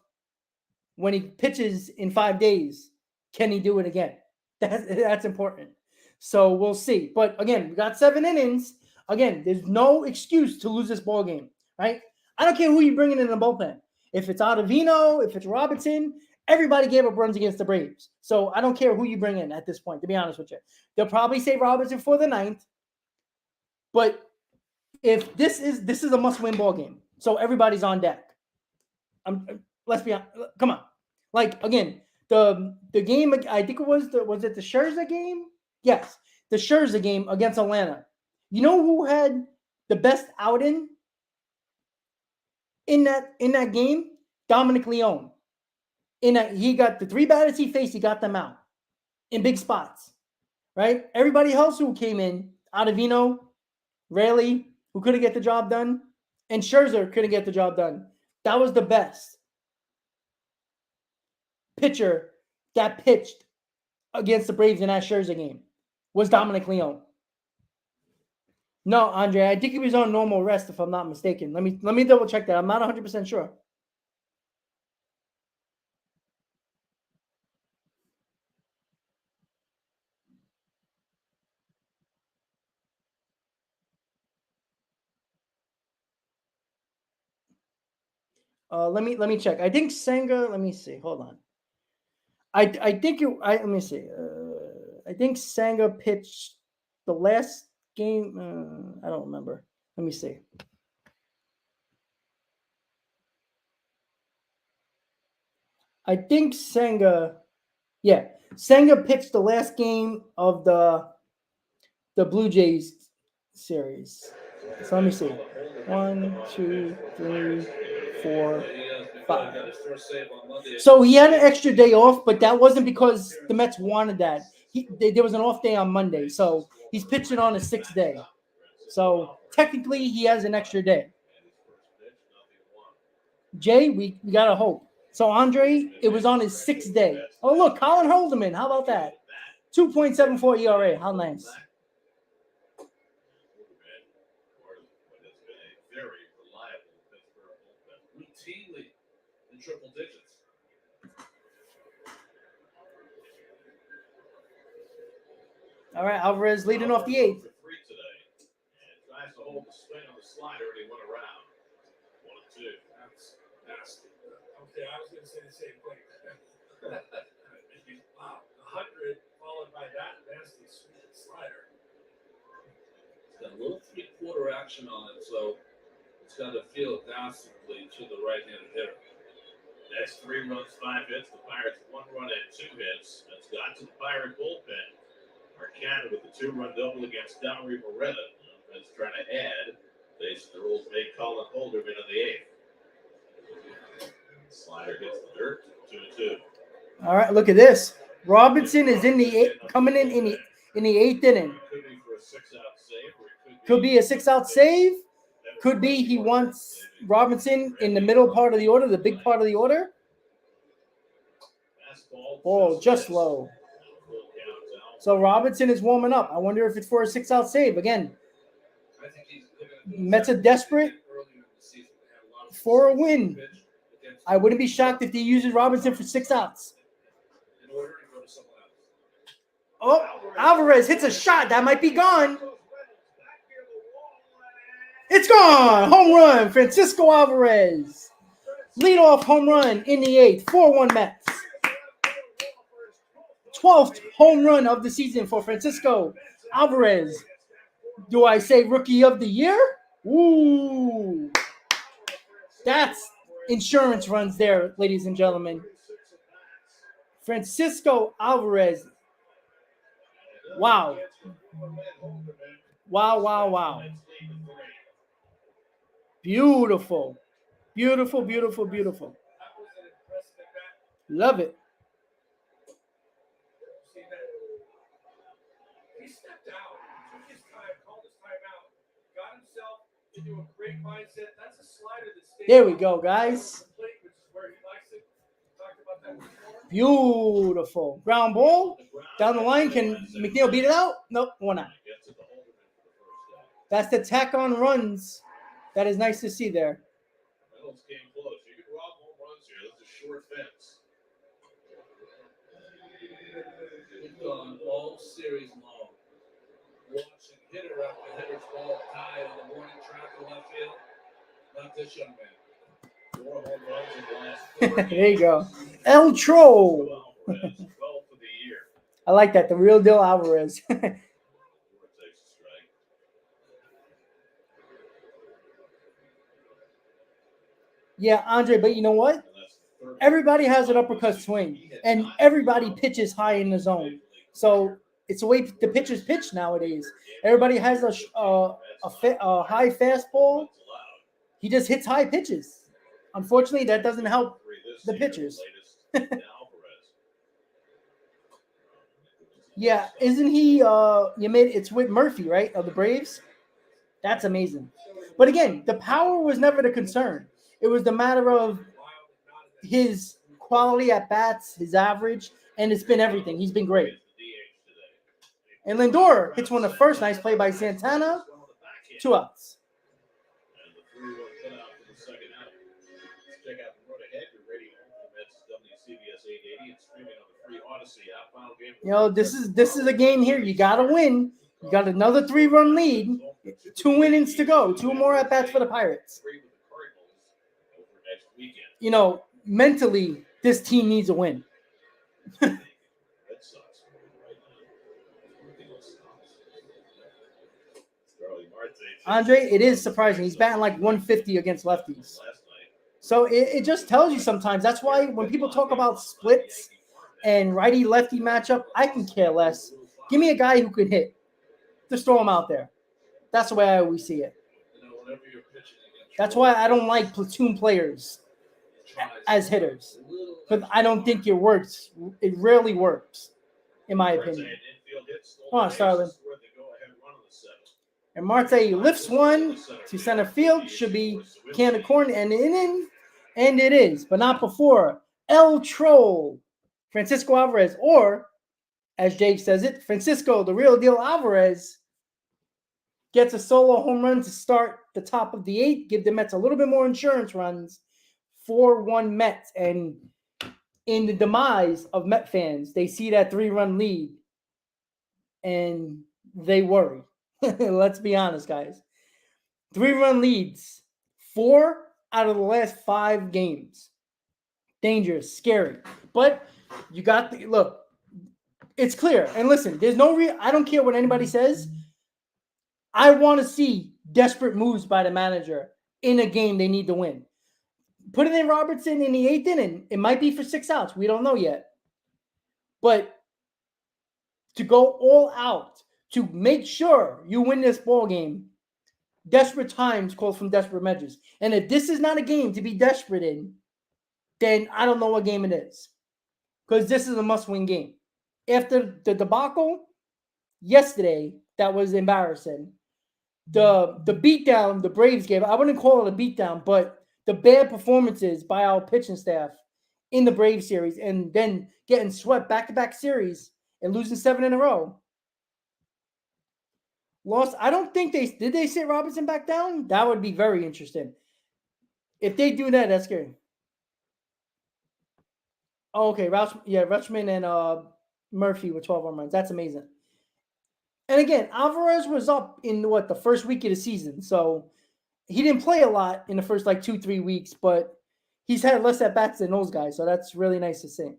when he pitches in 5 days, can he do it again? That's important. So we'll see. But again, we got 7 innings. Again, there's no excuse to lose this ball game, right? I don't care who you're bringing in the bullpen. If it's Ottavino, if it's Robertson, Everybody gave up runs against the Braves. So I don't care who you bring in at this point, to be honest with you. They'll probably say Robinson for the 9th. But if this is a must-win ball game. So everybody's on deck. Let's be honest. Come on. Like, again, the game, I think it was the Scherzer game? Yes. The Scherzer game against Atlanta. You know who had the best outing in that game? Dominic Leone. He got the 3 batters he faced, he got them out in big spots. Right? Everybody else who came in, Ottavino, Raley, who couldn't get the job done, and Scherzer couldn't get the job done. That was the best pitcher that pitched against the Braves in that Scherzer game was Dominic Leone. No, Andre, I think he was on normal rest if I'm not mistaken. Let me double check that. I'm not 100% sure. Let me check. I think Senga. Let me see. Hold on. I think you. Let me see. I think Senga pitched the last game. I don't remember. Let me see. I think Senga. Yeah, Senga pitched the last game of the Blue Jays series. So let me see. 1, 2, 3, 4, 5. So he had an extra day off, but that wasn't because the Mets wanted that. There was an off day on Monday, so he's pitching on his 6th day. So technically, he has an extra day. Jay, we gotta hope. So Andre, it was on his 6th day. Oh look, Colin Holderman. How about that? 2.74 ERA. How nice. Very reliable Pittsburgh bullpen, routinely in triple digits. All right, Alvarez leading off the 8th. Tries to hold the swing on the slider, and he went around. 1-2. That's nasty. Okay, I was going to say the same thing. Wow, 100 followed by that nasty slider. It's got a little 3/4 action on it, so it's got to feel dastardly to the right-handed hitter. That's 3 runs, 5 hits. The Pirates 1 run and 2 hits. That's got to the Pirate bullpen. Arcana with the 2-run double against Valerie Moretta. That's trying to add. The rules make Colin Holderman in the 8th. Slider hits the dirt. 2-2. All right, look at this. Robinson is coming in the 8th inning. Could be for a 6-out save, or it Could be a 6-out save. Could be he wants Robinson in the middle part of the order, the big part of the order. Oh, just low. So Robinson is warming up. I wonder if it's for a 6-out save. Again, Mets are desperate for a win. I wouldn't be shocked if they uses Robinson for 6 outs. Oh, Alvarez hits a shot. That might be gone. It's gone. Home run. Francisco Alvarez. Leadoff home run in the 8th. 4-1 Mets. 12th home run of the season for Francisco Alvarez. Do I say rookie of the year? Ooh. That's insurance runs there, ladies and gentlemen. Francisco Alvarez. Wow. Wow, wow, wow. Beautiful. Beautiful, beautiful, beautiful. Love it. He stepped out, took his time, called his timeout, got himself into a great mindset. That's a slider that stays. There we go, guys. Which is where he likes it. Talked about that before. Beautiful. Ground ball. Down the line. Can McNeil beat it out? Nope, why not? That's the tack on runs. That is nice to see there. Reynolds came close. You could rob home runs here. That's a short fence. We've gone all series long, watching hitter after hitter's ball die on the warning track in left field. Not this young man. 4 home runs in the last 4 There you go. El Troll. Alvarez, 12 for the year. I like that. The real deal Alvarez. Vortex strike. Yeah, Andre, but you know what? And that's the third Everybody has an time uppercut this swing, season. He had and not everybody allowed pitches high in the zone. Major League So career. it's the way the pitchers pitch nowadays. Everybody has a high fastball. He just hits high pitches. Unfortunately, that doesn't help the pitchers. Yeah, isn't he? It's with Murphy, right? Of the Braves. That's amazing. But again, the power was never the concern. It was the matter of his quality at bats, his average, and it's been everything. He's been great. And Lindor hits one of the first. Nice play by Santana. 2 outs. And the 3-1 cutout for the second out. Check out the road ahead. You're radio from WCBS 880 and streaming on the free Odyssey app. Final game. You know, this is a game here. You got to win. You got another 3-run lead. 2 innings to go. 2 more at bats for the Pirates. You know, mentally, this team needs a win. Andre, it is surprising. He's batting like 150 against lefties. So it just tells you sometimes. That's why when people talk about splits and righty-lefty matchup, I can care less. Give me a guy who can hit. Just throw him out there. That's the way I always see it. That's why I don't like platoon players as hitters. Because I don't think it works. It rarely works, in my opinion. Come on, Starlin. And Marte lifts one to center field. Should be can of corn and inning. And it is, but not before. El Troll, Francisco Alvarez, or, as Jake says it, Francisco, the real deal Alvarez, gets a solo home run to start the top of the 8th, give the Mets a little bit more insurance runs. 4-1 Mets. And in the demise of Met fans, they see that 3-run lead, and they worry. Let's be honest, guys. 3-run leads, 4 out of the last 5 games. Dangerous, scary. But you got the look. It's clear. And listen, there's no I don't care what anybody says. I want to see desperate moves by the manager in a game they need to win. Putting in Robertson in the 8th inning, it might be for 6 outs. We don't know yet. But to go all out to make sure you win this ball game, desperate times call from desperate measures. And if this is not a game to be desperate in, then I don't know what game it is. Because this is a must-win game. After the debacle yesterday, that was embarrassing. The beatdown the Braves gave, I wouldn't call it a beatdown, but the bad performances by our pitching staff in the Braves series and then getting swept back-to-back series and losing 7 in a row. Lost. I don't think did they sit Robinson back down? That would be very interesting. If they do that, that's scary. Oh, okay. Rutschman and Murphy with 12 home runs. That's amazing. And again, Alvarez was up in the first week of the season. So he didn't play a lot in the first 2-3 weeks, but he's had less at bats than those guys. So that's really nice to see.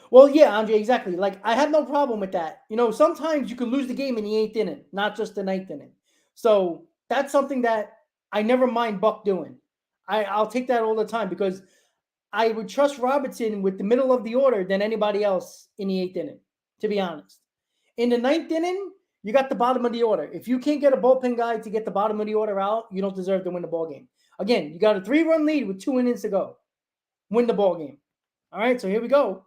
Well, yeah, Andre, exactly. I have no problem with that. Sometimes you can lose the game in the 8th inning, not just the 9th inning. So that's something that I never mind Buck doing. I'll take that all the time because I would trust Robertson with the middle of the order than anybody else in the 8th inning, to be honest. In the 9th inning, you got the bottom of the order. If you can't get a bullpen guy to get the bottom of the order out, you don't deserve to win the ball game. Again, you got a 3-run lead with 2 innings to go. Win the ball game. All right, so here we go.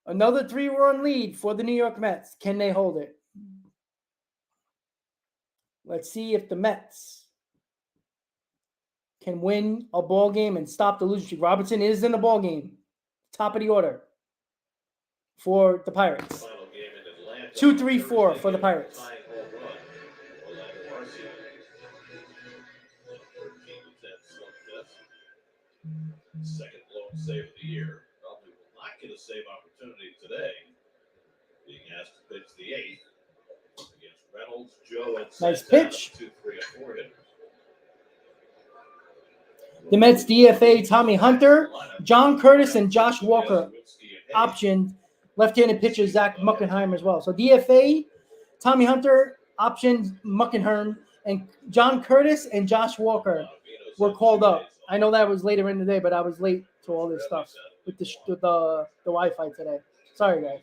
Another 3-run lead for the New York Mets. Can they hold it? Let's see if the Mets can win a ball game and stop the losing streak. Robertson is in the ball game. Top of the order for the Pirates. 2-3-4 for the Pirates. Second blown save of the year. Probably will not get a save opportunity today. Being asked to pitch the 8th against Reynolds, Joe, and nice Santana, pitch. 2, 3, and 4 hitters. The Mets DFA Tommy Hunter, John Curtis, and Josh Walker optioned left-handed pitcher Zach Muckenheimer as well. So DFA, Tommy Hunter optioned Muckenheimer, and John Curtis and Josh Walker were called up. I know that was later in the day, but I was late to all this stuff with the Wi-Fi today. Sorry, guys.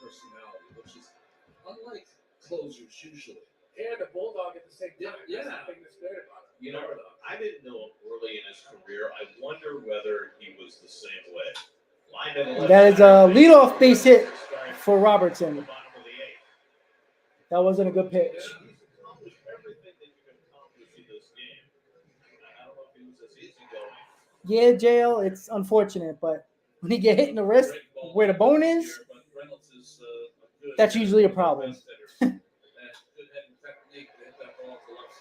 Personality, which is unlike closers usually. And a bulldog at the same time. Yeah. That's the thing that's great about it. You know, I didn't know him early in his career. I wonder whether he was the same way. That is a leadoff base hit for Robertson. That wasn't a good pitch. He's accomplished everything that you can accomplish in this game. I don't know if he was as easygoing. Yeah, JL, it's unfortunate, but when you get hit in the wrist where the bone is, that's usually a problem.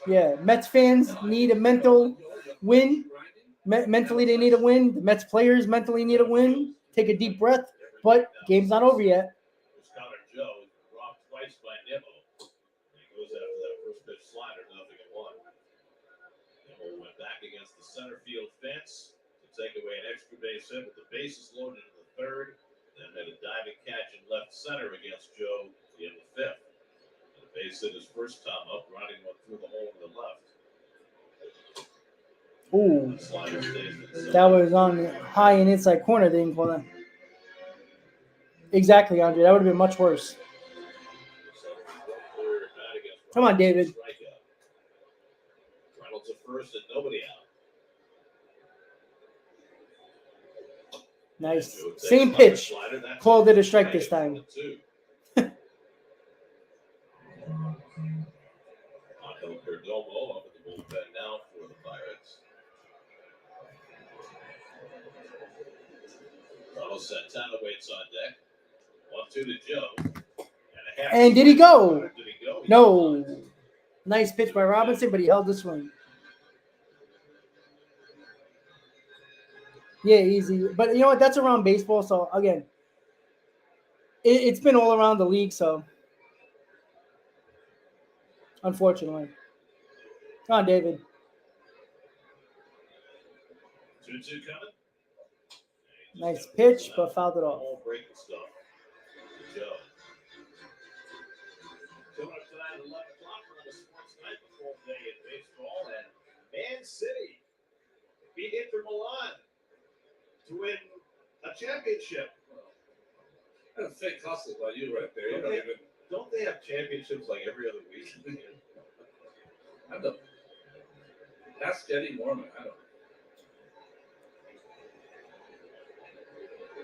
Yeah, Mets fans need a mental win. Mentally, they need a win. The Mets players mentally need a win. Take a deep breath, but game's not over yet. Connor Joe robbed twice by Nimmo. He goes after that first pitch slider, 0-1. Nimmo went back against the center field fence to take away an extra base hit with the bases loaded in the third. Then made a diving catch in left center against Joe in the fifth. The base hit his first time up, riding one through the hole in the left. Ooh, The slider stays inside. that was on the high and inside corner. They didn't call that. Exactly, Andre. That would have been much worse. Come on, David. Reynolds at first and nobody out. Nice. Same pitch. Called it a strike this time. Angel Perdomo up at the bullpen now for the Pirates. Carlos Santana waits on deck. 1-2 to Joe. And did he go? Did he go? No. Nice pitch by Robinson, but he held the swing. Yeah, easy. But you know what? That's around baseball. So, again, it's been all around the league. So, unfortunately. Come on, David. 2-2 coming. Nice pitch, but fouled it off. All breaking stuff. To Joe. Coming up tonight at 11 o'clock on the sports night, the full day in baseball, and Man City beat Inter Milan to win a championship. That's a fake hustle by you right there. Don't they have championships like every other week? I don't. Ask Eddie Mormon. I don't.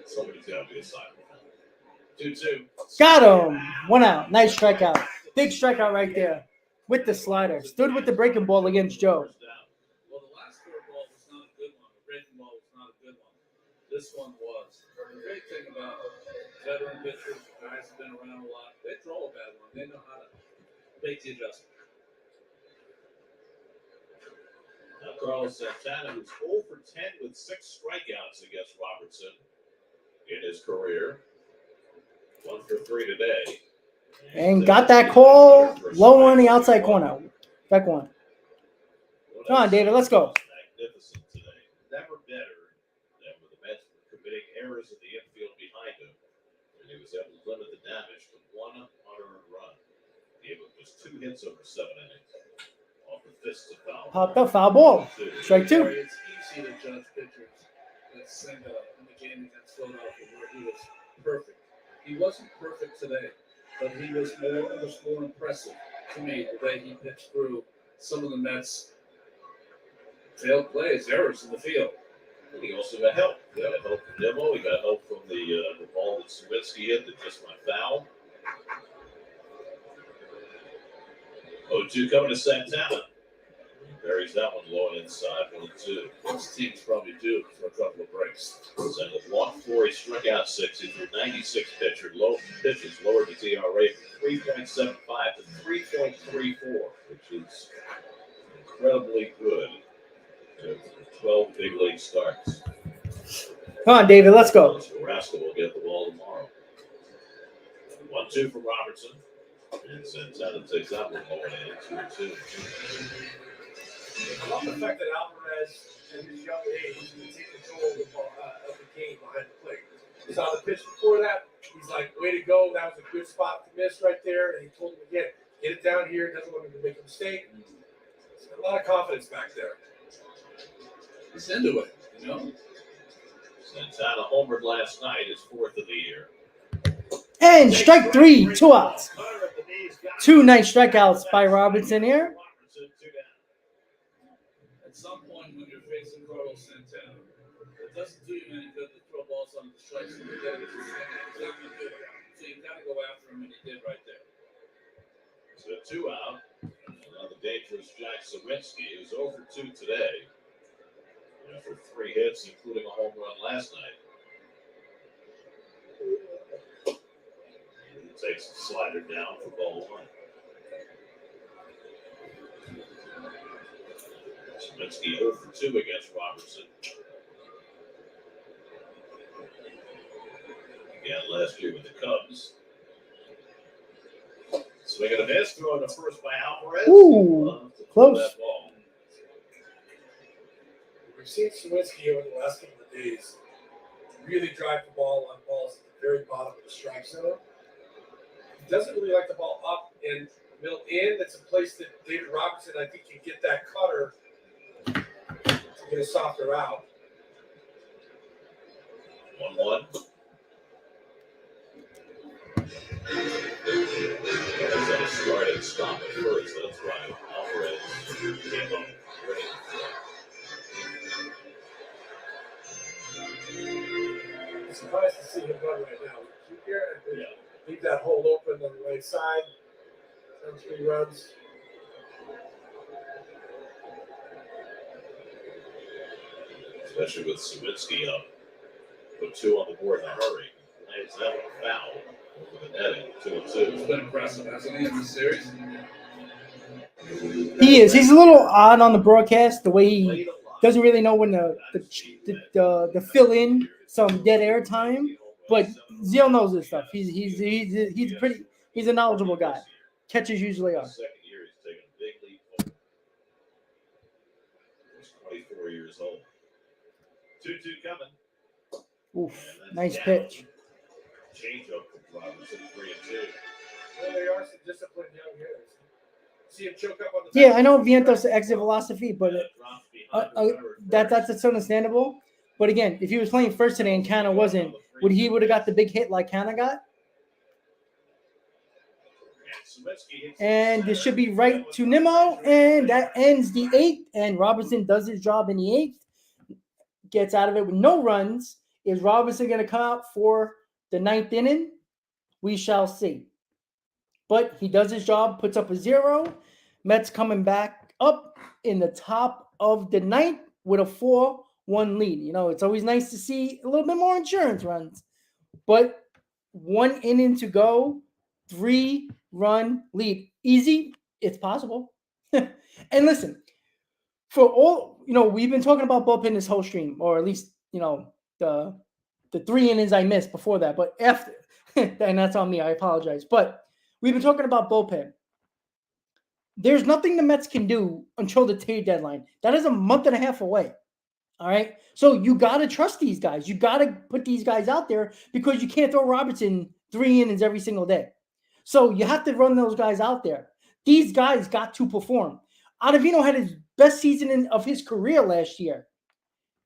Somebody's got to be a side. 2-2. Got him. 1 out. Nice strikeout. Big strikeout right there with the slider. Stood with the breaking ball against Joe. Well, the last curveball was not a good one. The breaking ball was not a good one. This one was. The great thing about veteran pitchers, guys who've been around a lot, they throw a bad one. They know how to make the adjustment. Now, Carlos Santana, who's 0 for 10 with 6 strikeouts against Robertson in his career. 1 for 3 today. And got that call low on the outside corner. Back one. Come on, David. Let's go. Magnificent today. Never better than when the Mets were committing errors in the infield behind him. And he was able to limit the damage to 1 unearned run. Gave him just 2 hits over 7 innings. Off the fists of foul. Popped up, foul ball. Strike 2. It's easy to judge pitchers that send in the game against Philadelphia where he was perfect. He wasn't perfect today, but he was more impressive to me the way he pitched through some of the Mets' failed plays, errors in the field. And he also got help. He got help from Nimmo. He got help from the ball that Sawinski hit that just went foul. 0-2 coming to Santana. Buries that one low and inside. 1-2. Most teams probably do for a couple of breaks. Sent with 1-4, he struck out 6. He threw 96 pitches, lowered his ERA from 3.75 to 3.34, which is incredibly good 12 big league starts. Come on, David, let's go. Carrasco will get the ball tomorrow. 1-2 from Robertson. And Santana takes that one away. 2-2. I love the fact that Alvarez, at his young age, can take control of the game behind the plate. He saw the pitch before that. He's like, way to go. That was a good spot to miss right there. And he told him again, get it down here. Doesn't want him to make a mistake. He's got a lot of confidence back there. He's into it, you know? Santana homered last night, his 4th of the year. And strike 3, 2 outs. 2 nice strikeouts by Robinson here. At some point when you're facing Carlos Santana, it doesn't do you any good to throw balls on the strikes and you gotta get your swing at. He's not gonna do it. So you gotta go after him, and he did right there. So 2 out. Another dangerous Jack Sawinski, who's over 2 today. For 3 hits, including a home run last night. He takes the slider down for ball 1. Sawinski 0 for 2 against Robertson. Again, last year with the Cubs. Swing and a miss, throwing to first by Alvarez. Ooh, close. That ball. We've seen Sawinski over the last couple of days really drive the ball on balls at the very bottom of the strike zone. He doesn't really like the ball up and middle in. That's a place that David Robertson, I think, can get that cutter to get a softer out. 1-1. That's a start and stop at first. That's right. Alvarez came up ready. I'm surprised to see him run right now. Leave that hole open on the right side. 3 runs. Especially with Sawinski up. Put 2 on the board in a hurry. Lands that one foul over the netting. 2-2. It's been impressive, hasn't he, in this series? He is. He's a little odd on the broadcast, the way he doesn't really know when to fill in some dead air time. But Zeal knows this stuff. He's a knowledgeable guy. Catches usually are. Second year, he's taken a big leap forward. He's 24 years old. 2-2 coming. Oof, nice pitch. Change up from Robinson, 3-2. Well, they are some disciplined young hitters. See him choke up on the Yeah, I know Vientos' exit velocity, but that's understandable. But again, if he was playing first today and Canna wasn't, would have got the big hit like Canna got? And this should be right to Nimmo, and that ends the 8th. And Robinson does his job in the 8th, gets out of it with no runs. Is Robinson going to come out for the 9th inning? We shall see. But he does his job, puts up a 0. Mets coming back up in the top of the 9th with a 4-1 lead. You know, it's always nice to see a little bit more insurance runs. But 1 inning to go, 3-run lead. Easy? It's possible. And listen, for all, we've been talking about bullpen this whole stream, or at least, the 3 innings I missed before that. But after, and that's on me, I apologize. But we've been talking about bullpen. There's nothing the Mets can do until the trade deadline. That is a month and a half away. All right. So you got to trust these guys. You got to put these guys out there because you can't throw Robertson 3 innings every single day. So you have to run those guys out there. These guys got to perform. Ottavino had his best season of his career last year.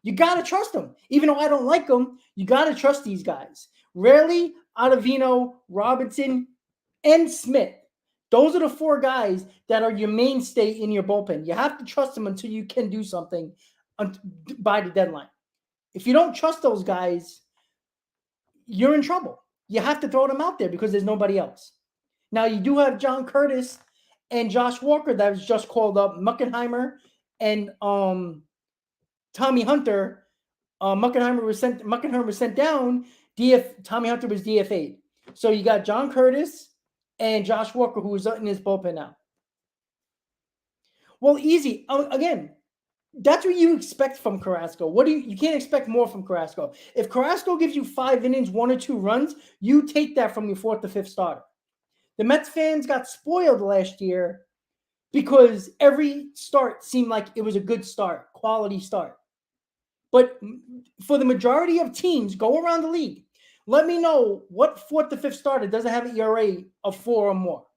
You got to trust them. Even though I don't like them, you got to trust these guys. Rarely, Ottavino, Robinson, and Smith. Those are the 4 guys that are your mainstay in your bullpen. You have to trust them until you can do something by the deadline. If you don't trust those guys, you're in trouble. You have to throw them out there because there's nobody else. Now, you do have John Curtis and Josh Walker that was just called up. Muckenheimer and Tommy Hunter. Muckenheimer was sent down. Tommy Hunter was DFA'd. So you got John Curtis and Josh Walker, who is in his bullpen now. Well, easy. Again, That's what you expect from Carrasco. You can't expect more from Carrasco. If Carrasco gives you 5 innings, 1 or 2 runs, you take that from your 4th to 5th starter. The Mets fans got spoiled last year because every start seemed like it was a good start, quality start. But for the majority of teams, go around the league. Let me know what 4th to 5th starter doesn't have an ERA of 4 or more.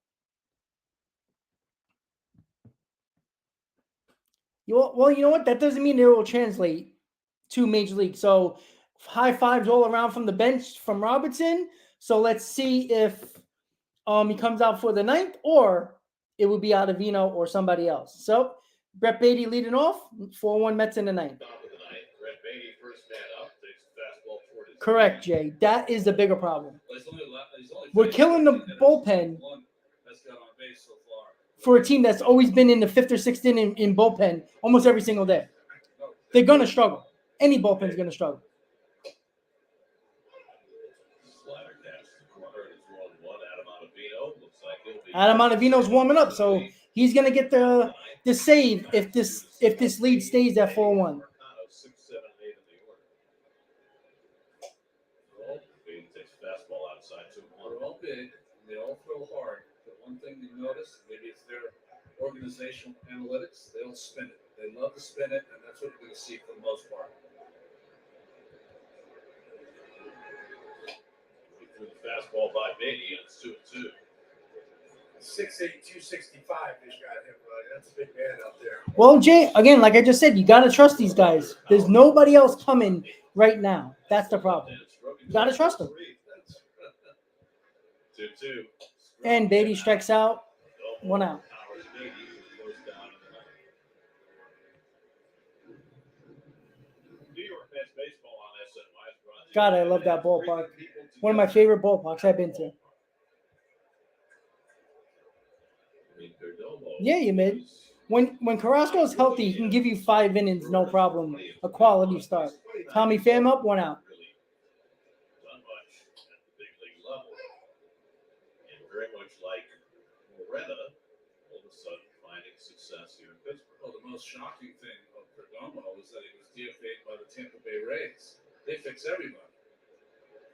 Well, you know what? That doesn't mean it will translate to Major League. So high fives all around from the bench from Robertson. So let's see if he comes out for the 9th, or it would be Ottavino or somebody else. So Brett Beatty leading off, 4-1 Mets in the 9th. Top of the ninth, Brett Beatty, first man up, takes the fastball toward his Correct, Jay. That is the bigger problem. Well, he's only We're faced killing the 13 hitters. bullpen One that's got on base so far. for a team that's always been in the 5th or 6th inning in bullpen almost every single day. They're going to struggle. Any bullpen's going to struggle. Slider catches the corner. It's 1-1. Adam Ottavino looks like he'll be. Adam Ottavino's warming up, so he's going to get the save if this lead stays at 4-1. 6, 7, and 8 in the order. Roll. Beatty takes fastball outside 2-1. They're all big. They all throw hard. But one thing you notice, maybe it's their organizational analytics, they'll spin it. They love to spin it, and that's what you're going to see for the most part. He threw the fastball by Beatty, and it's 2-2. 6'8", 265. This guy, that's a big man out there. Well, Jay, again, like I just said, you got to trust these guys. There's nobody else coming right now. That's the problem. You got to trust them. 2-2. And Beatty strikes out. 1 out. New York Mets baseball on SNY is brought to you God, I by love that bringing ballpark. people One of my together. favorite ballparks I've been to. Yeah, you mid. When Carrasco is healthy, he can give you 5 innings, no problem. A quality start. Tommy Pham up, 1 out. Done much at the big league level. And very much like Morena, all of a sudden finding success here in Pittsburgh. Well, the most shocking thing of Perdomo was that he was DFA'd by the Tampa Bay Rays. They fix everybody.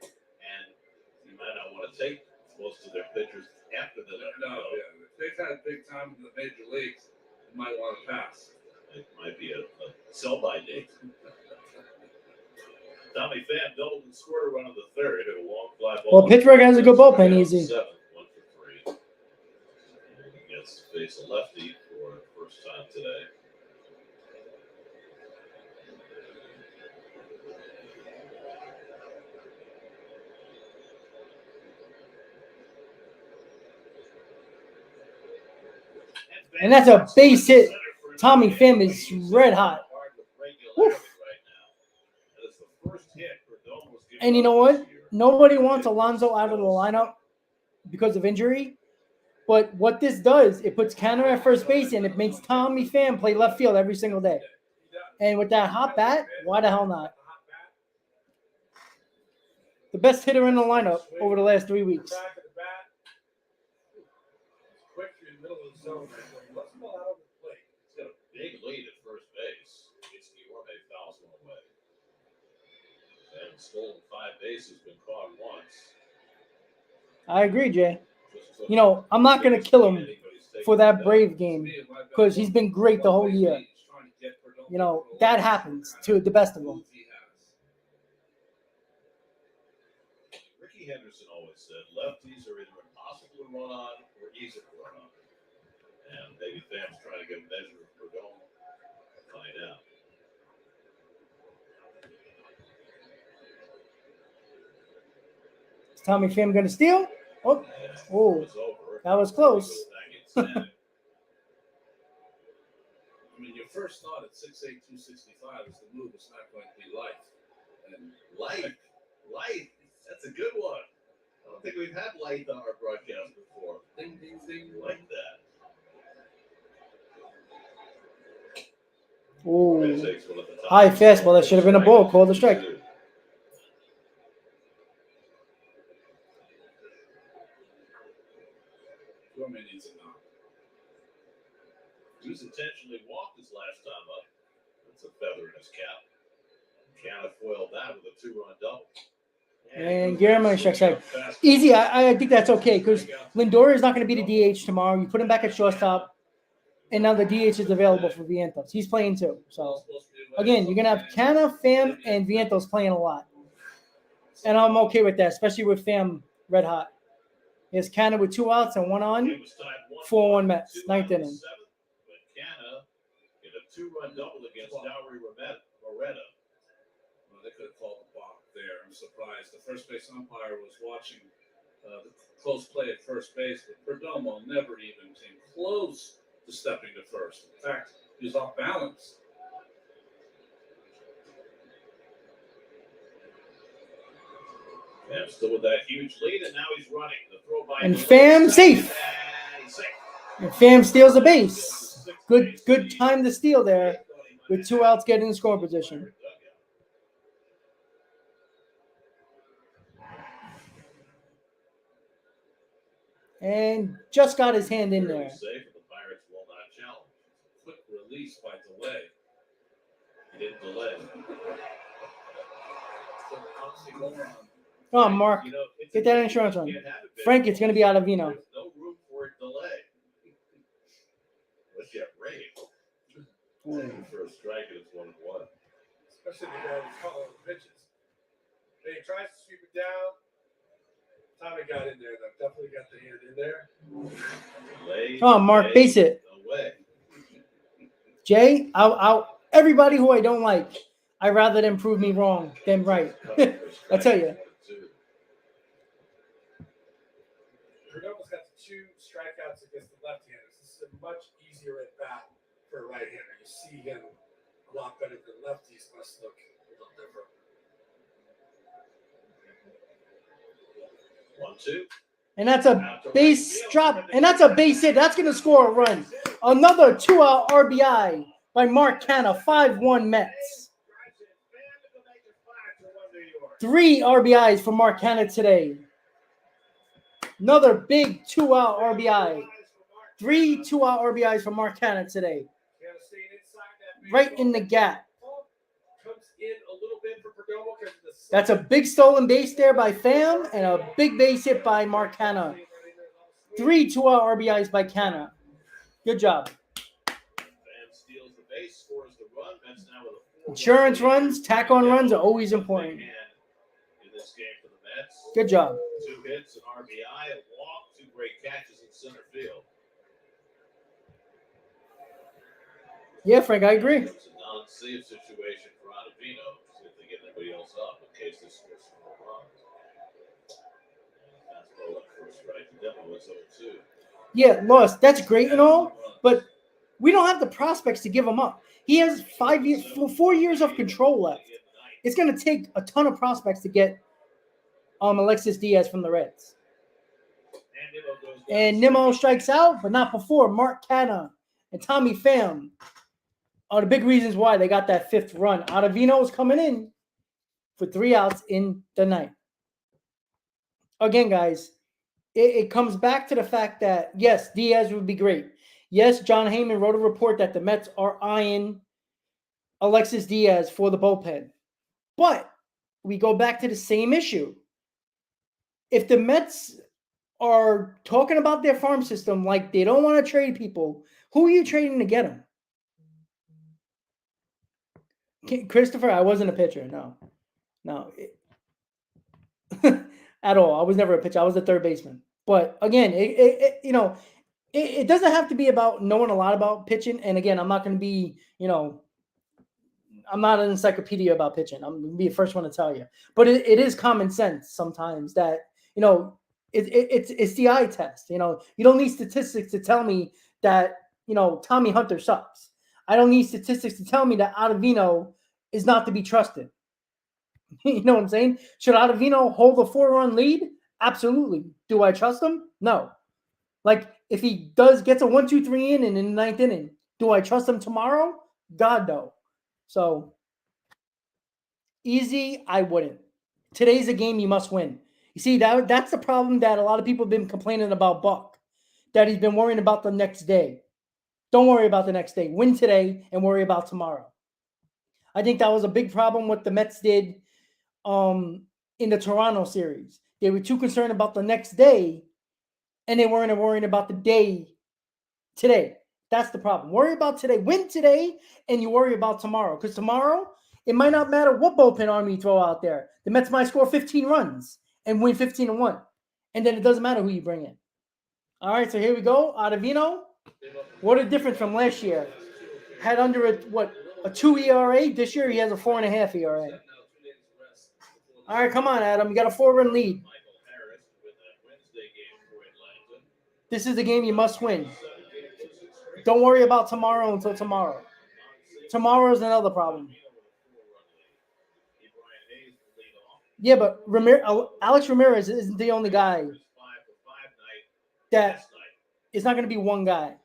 And you might not want to take most of their pitchers after the If they've had big time in the major leagues, you might want to pass. It might be a sell-by date. Tommy Pham doubled and scored a run on the 3rd, hit a long fly ball. Well, Pittsburgh has a good bullpen, easy. 7th, 1 for 3. And he gets to face a lefty for the first time today. And that's a base hit. Tommy Pham is red hot. Woof. And you know what? Nobody wants Alonso out of the lineup because of injury. But what this does, it puts Canner at first base, and it makes Tommy Pham play left field every single day. And with that hot bat, why the hell not? The best hitter in the lineup over the last 3 weeks. Back of the bat. Quick through the middle of the zone. Let's go out of the plate. He's got a big lead at first base. It's Guillorme fouls one away. And stolen 5 bases, been caught once. I agree, Jay. You know, I'm not going to kill him for that Brave game because he's been great the whole year. You know, that happens to the best of them. Ricky Henderson always said lefties are either impossible to run on or easy to run on. And maybe Pham's trying to get a measure of Perdomo. Find out. Is Tommy Pham going to steal? Oh, that was close. I mean, your first thought at 6'8", 265 is the move is not going to be light. And Light. That's a good one. I don't think we've had light on our broadcast before. ding, ding, ding. Like that. Ooh. Takes one at the top. High fastball. That should have been a ball. Called a strike. He was intentionally walked his last time up. It's a feather in his cap. Canna foiled that with a 2-run double. And Guillermo strikes out. Easy. I think that's okay because Lindor is not going to be the DH tomorrow. You put him back at shortstop, and now the DH is available for Vientos. He's playing too. So, again, you're going to have Canna, Pham, and Vientos playing a lot. And I'm okay with that, especially with Pham red hot. He has Canna with 2 outs and 1 on, 4-1 Mets, 9th inning. But Canna in a 2-run double against Dowry Moretta. Well, they could have called the balk there. I'm surprised. The first base umpire was watching the close play at first base, but Perdomo never even came close to stepping to first. In fact, he was off balance. Pham still with that huge lead, and now he's running. The throw by And Pham safe. And safe. And Pham steals a base. Good time to steal there with 2 outs getting in scoring position. And just got his hand in there. Safe, the Pirates will not challenge. Quick release by delay. He didn't delay. Oh, Mark, get that insurance on. Frank, it's going to be out of Vino. There's no room for a delay. Unless you have rain. For a strike, and it's 1-1. Especially the guy who's calling the pitches. He tries to sweep it down. Tommy got in there, though. Definitely got the hand in there. Delay, Oh, Mark, base it. No way. Jay, everybody who I don't like, I'd rather them prove me wrong than right. I tell you. Perdomo's got 2 strikeouts against the left-handers. This is a much easier at bat for a right-hander. You see him a lot better than lefties. Must look a little different. 1-2. And that's a base drop. And that's a base hit. That's going to score a run. Another 2-out RBI by Mark Canna, 5-1 Mets. 3 RBIs for Mark Canna today. Another big 2-out RBI. 3 2-out RBIs for Mark Canna today. Right in the gap. Comes in a little bit for Perdomo because the That's a big stolen base there by Pham and a big base hit by Mark Canna. 3 2-out RBIs by Canna. Good job. Pham steals the base, scores the run. Mets now with a 4-1 Insurance lead. runs, tack-on runs are always important. In this game for the Mets. Good job. 2 hits, an RBI, a walk, 2 great catches in center field. Yeah, Frank, I agree. It's a non-save situation for Ottavino. See if they get anybody else up in case this scores some more runs. Fastball up for a strike. The Devil was 0-2. Yeah, lost. That's great and all, but we don't have the prospects to give him up. He has 4 years of control left. It's going to take a ton of prospects to get Alexis Diaz from the Reds. And Nimmo strikes out, but not before. Mark Canna and Tommy Pham are the big reasons why they got that 5th run. Ottavino is coming in for 3 outs in the ninth. Again, guys, it comes back to the fact that, yes, Diaz would be great. Yes, John Heyman wrote a report that the Mets are eyeing Alexis Diaz for the bullpen. But we go back to the same issue. If the Mets are talking about their farm system like they don't want to trade people, who are you trading to get them? Christopher, I wasn't a pitcher. No. At all. I was never a pitcher. I was a third baseman. But again, it doesn't have to be about knowing a lot about pitching. And again, I'm not going to be, I'm not an encyclopedia about pitching. I'm going to be the first one to tell you. But it is common sense sometimes that, it's the eye test. You don't need statistics to tell me that, Tommy Hunter sucks. I don't need statistics to tell me that Ottavino is not to be trusted. You know what I'm saying? Should Ottavino hold a 4-run lead? Absolutely. Do I trust him? No. Like, if he gets a 1-2-3 inning in the 9th inning, do I trust him tomorrow? God, no. So, easy, I wouldn't. Today's a game you must win. You see, that's the problem that a lot of people have been complaining about Buck, that he's been worrying about the next day. Don't worry about the next day. Win today and worry about tomorrow. I think that was a big problem what the Mets did in the Toronto series. They were too concerned about the next day, and they weren't worrying about the day today. That's the problem. Worry about today. Win today, and you worry about tomorrow. Because tomorrow, it might not matter what bullpen arm you throw out there. The Mets might score 15 runs and win 15-1. And then it doesn't matter who you bring in. All right, so here we go. Ottavino. What a difference from last year. Had under a 2 ERA. This year he has a 4.5 ERA. All right, come on, Adam. You got a 4-run lead. This is the game you must win. Don't worry about tomorrow until tomorrow. Tomorrow is another problem. Yeah, but Alex Ramirez isn't the only guy that is not going to be one guy.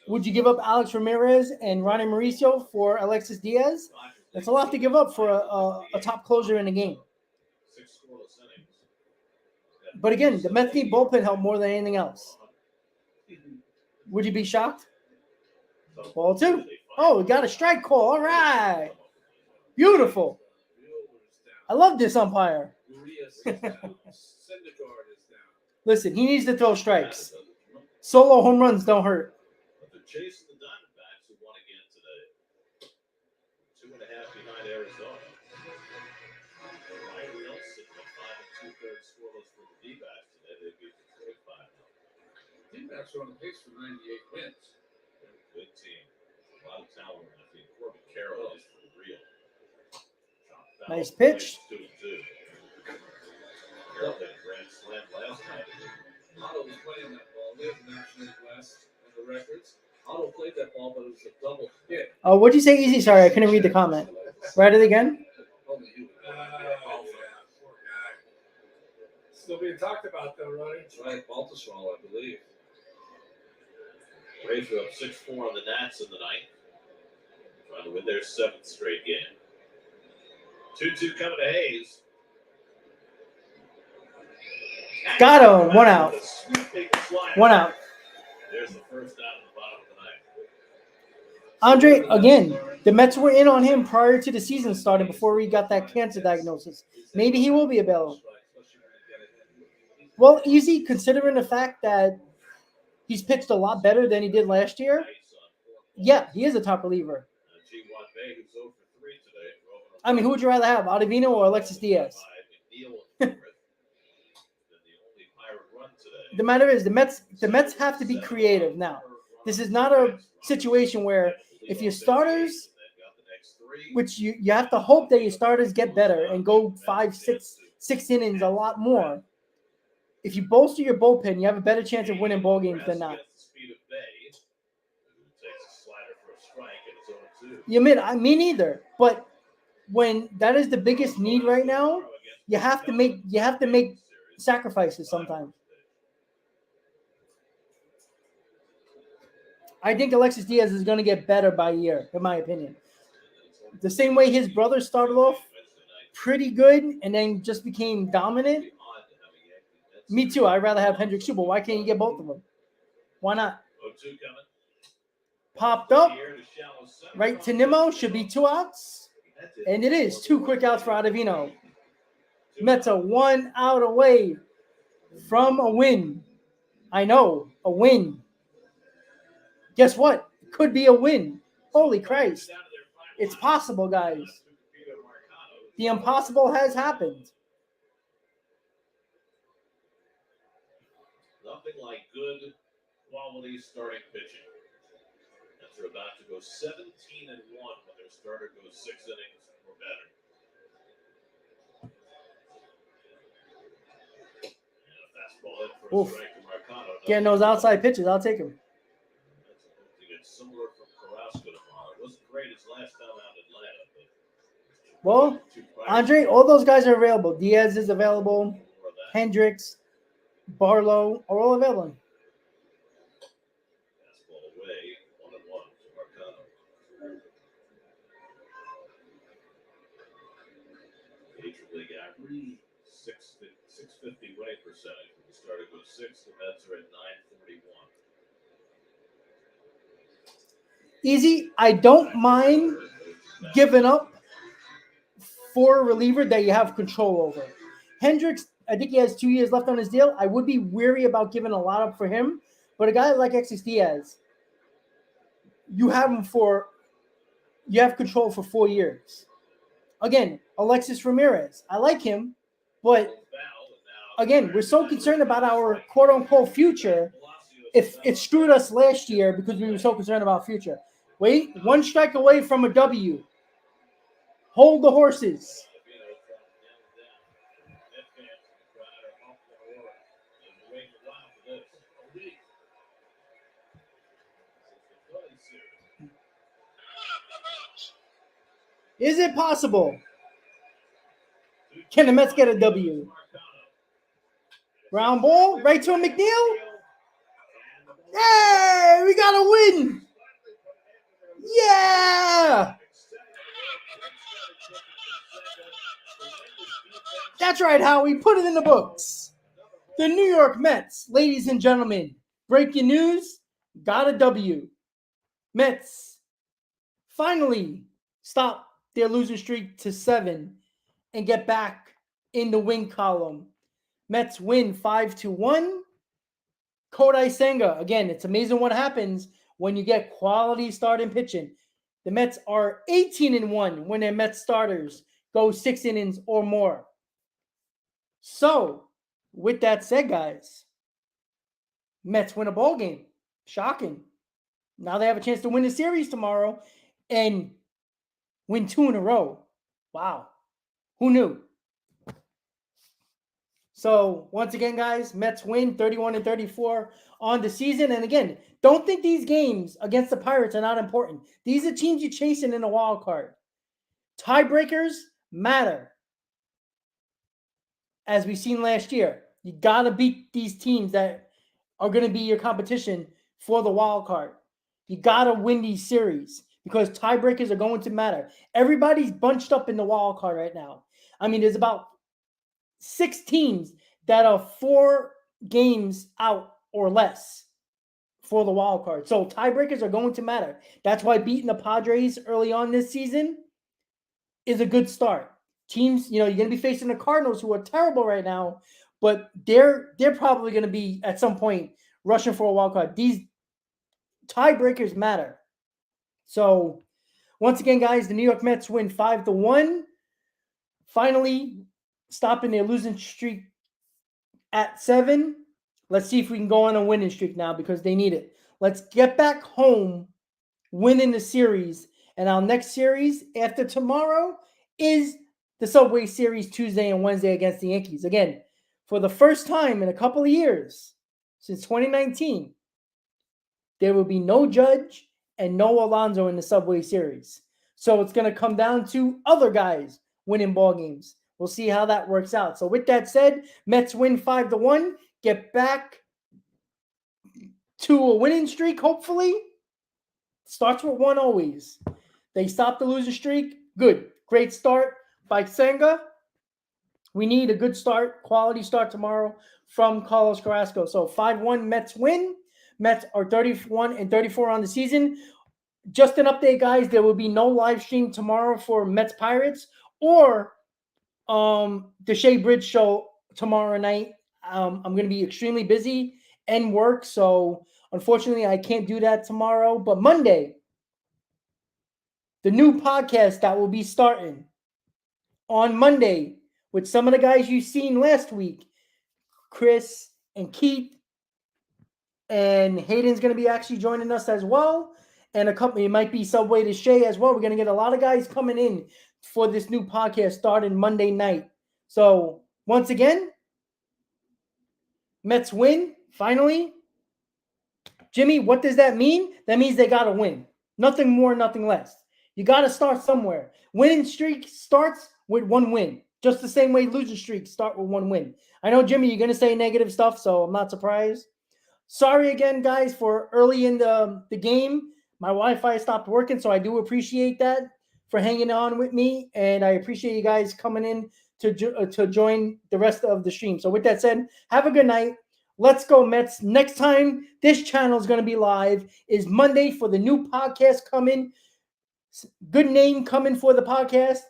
Would you give up Alex Ramirez and Ronnie Mauricio for Alexis Diaz? That's a lot to give up for a top closer in the game. But again, the Mets need bullpen help more than anything else. Would you be shocked? Ball 2. Oh, we got a strike call. All right. Beautiful. I love this umpire. Listen, he needs to throw strikes. Solo home runs don't hurt. But they're chasing the Diamondbacks, who won again today. 2.5 behind Arizona. Ryan Nelson went 5 2/3 scoreless for the D-backs today. They beat Detroit 5-0. D-backs are on the pace for 98 wins. They're a good team. A lot of talent on that team. Corbin Carroll is for real. Nice pitch. 2-2. Carroll hit a grand slam last night. Otto was playing that ball. We have National West and the records. Otto played that ball, but it was a double hit. Oh, what'd you say, Easy? Sorry, I couldn't read the comment. Write it again. Only you. Poor guy. Still being talked about though, Ronnie. That's right, Baltusrol, I believe. Rays are up 6-4 on the Nats in the ninth. Trying to win their 7th straight game. 2-2 coming to Hayes. Got him. 1 out. 1 out. There's the first out in the bottom of the ninth. Andre, again, the Mets were in on him prior to the season starting before he got that cancer diagnosis. Maybe he will be available. Well, easy considering the fact that he's pitched a lot better than he did last year. Yeah, he is a top reliever. I mean, who would you rather have, Ottavino or Alexis Diaz? The matter is, the Mets have to be creative now. This is not a situation where if your starters, which you have to hope that your starters get better and go 5, 6 innings a lot more. If you bolster your bullpen, you have a better chance of winning ball games than not. You admit, me neither. But when that is the biggest need right now, you have to make sacrifices sometimes. I think Alexis Diaz is going to get better by year, in my opinion. The same way his brother started off pretty good and then just became dominant. Me too. I'd rather have Hendricks too, but why can't you get both of them? Why not? Popped up. Right to Nimmo. Should be 2 outs. And it is 2 quick outs for Ottavino. Mets are 1 out away from a win. I know, a win. Guess what? It could be a win. Holy Christ. It's possible, guys. The impossible has happened. Nothing like good quality starting pitching. Mets are about to go 17-1 when their starter goes 6 innings or better. And a fastball in for a strike to Marcano. Getting those outside pitches, I'll take him. To get similar from Carrasco tomorrow. It wasn't great his last time out in Atlanta, but well, Andre, all those guys are available. Diaz is available. Hendricks, Barlow are all available. Fastball away, 1-1 to Marcano. Major League average 650 winning percentage. When the starter goes 6, the Mets are at 941. Easy. I don't mind given up for a reliever that you have control over. Hendricks, I think he has 2 years left on his deal. I would be weary about giving a lot up for him, but a guy like Alexis Diaz, you have control for 4 years. Again, Alexis Ramirez, I like him, but again, we're so concerned about our quote-unquote future. If it screwed us last year because we were so concerned about future. Wait, 1 strike away from a W. Hold the horses. Is it possible? Can the Mets get a W? Round ball, right to a McNeil. Hey, we got a win. Yeah. That's right, Howie. Put it in the books. The New York Mets, ladies and gentlemen, breaking news, got a W. Mets finally stop their losing streak to 7 and get back in the win column. Mets win 5-1. Kodai Senga, again, it's amazing what happens when you get quality starting pitching. The Mets are 18-1 when their Mets starters go 6 innings or more. So, with that said, guys, Mets win a ball game. Shocking. Now they have a chance to win the series tomorrow and win 2 in a row. Wow. Who knew? So, once again, guys, Mets win 31-34 on the season. And again, don't think these games against the Pirates are not important. These are teams you're chasing in a wild card. Tiebreakers matter. As we've seen last year, you got to beat these teams that are going to be your competition for the wild card. You got to win these series because tiebreakers are going to matter. Everybody's bunched up in the wild card right now. I mean, there's about 6 teams that are 4 games out or less for the wild card. So tiebreakers are going to matter. That's why beating the Padres early on this season is a good start. Teams, you're going to be facing the Cardinals, who are terrible right now, but they're probably going to be at some point rushing for a wild card. These tiebreakers matter. So once again, guys, the New York Mets win 5-1. Finally, stopping their losing streak at 7. Let's see if we can go on a winning streak now because they need it. Let's get back home, winning the series. And our next series after tomorrow is the Subway Series Tuesday and Wednesday against the Yankees. Again, for the first time in a couple of years, since 2019, there will be no Judge and no Alonso in the Subway Series. So it's going to come down to other guys winning ball games. We'll see how that works out. So with that said, Mets win 5-1, get back to a winning streak, hopefully. Starts with 1 always. They stop the losing streak. Good. Great start by Senga. We need a good start, quality start tomorrow from Carlos Carrasco. So 5-1 Mets win. Mets are 31-34 on the season. Just an update, guys. There will be no live stream tomorrow for Mets Pirates or the Shea Bridge show tomorrow night. I'm going to be extremely busy and work. So unfortunately, I can't do that tomorrow. But Monday, the new podcast that will be starting on Monday with some of the guys you've seen last week, Chris and Keith, and Hayden's going to be actually joining us as well. And a company, it might be Subway to Shea as well. We're going to get a lot of guys coming in for this new podcast starting Monday night. So once again, Mets win, finally. Jimmy, what does that mean? That means they got to win. Nothing more, nothing less. You got to start somewhere. Winning streak starts with 1 win. Just the same way losing streaks start with 1 win. I know, Jimmy, you're going to say negative stuff, so I'm not surprised. Sorry again, guys, for early in the game. My Wi-Fi stopped working, so I do appreciate that for hanging on with me, and I appreciate you guys coming in to join the rest of the stream. So with that said, have a good night. Let's go, Mets. Next time this channel is going to be live is Monday for the new podcast coming. Good name coming for the podcast,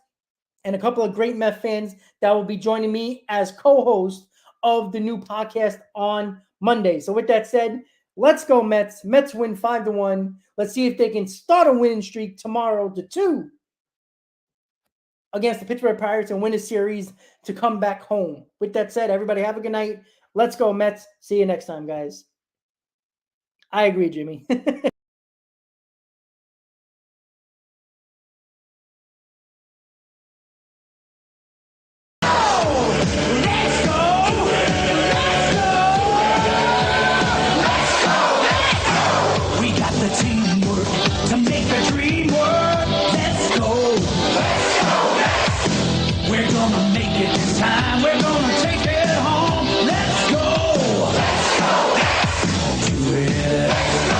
and a couple of great Met fans that will be joining me as co-host of the new podcast on Monday. So with that said, let's go Mets. Mets win 5-1. Let's see if they can start a winning streak tomorrow to 2 against the Pittsburgh Pirates and win a series to come back home. With that said, everybody have a good night. Let's go Mets. See you next time, guys. I agree, Jimmy.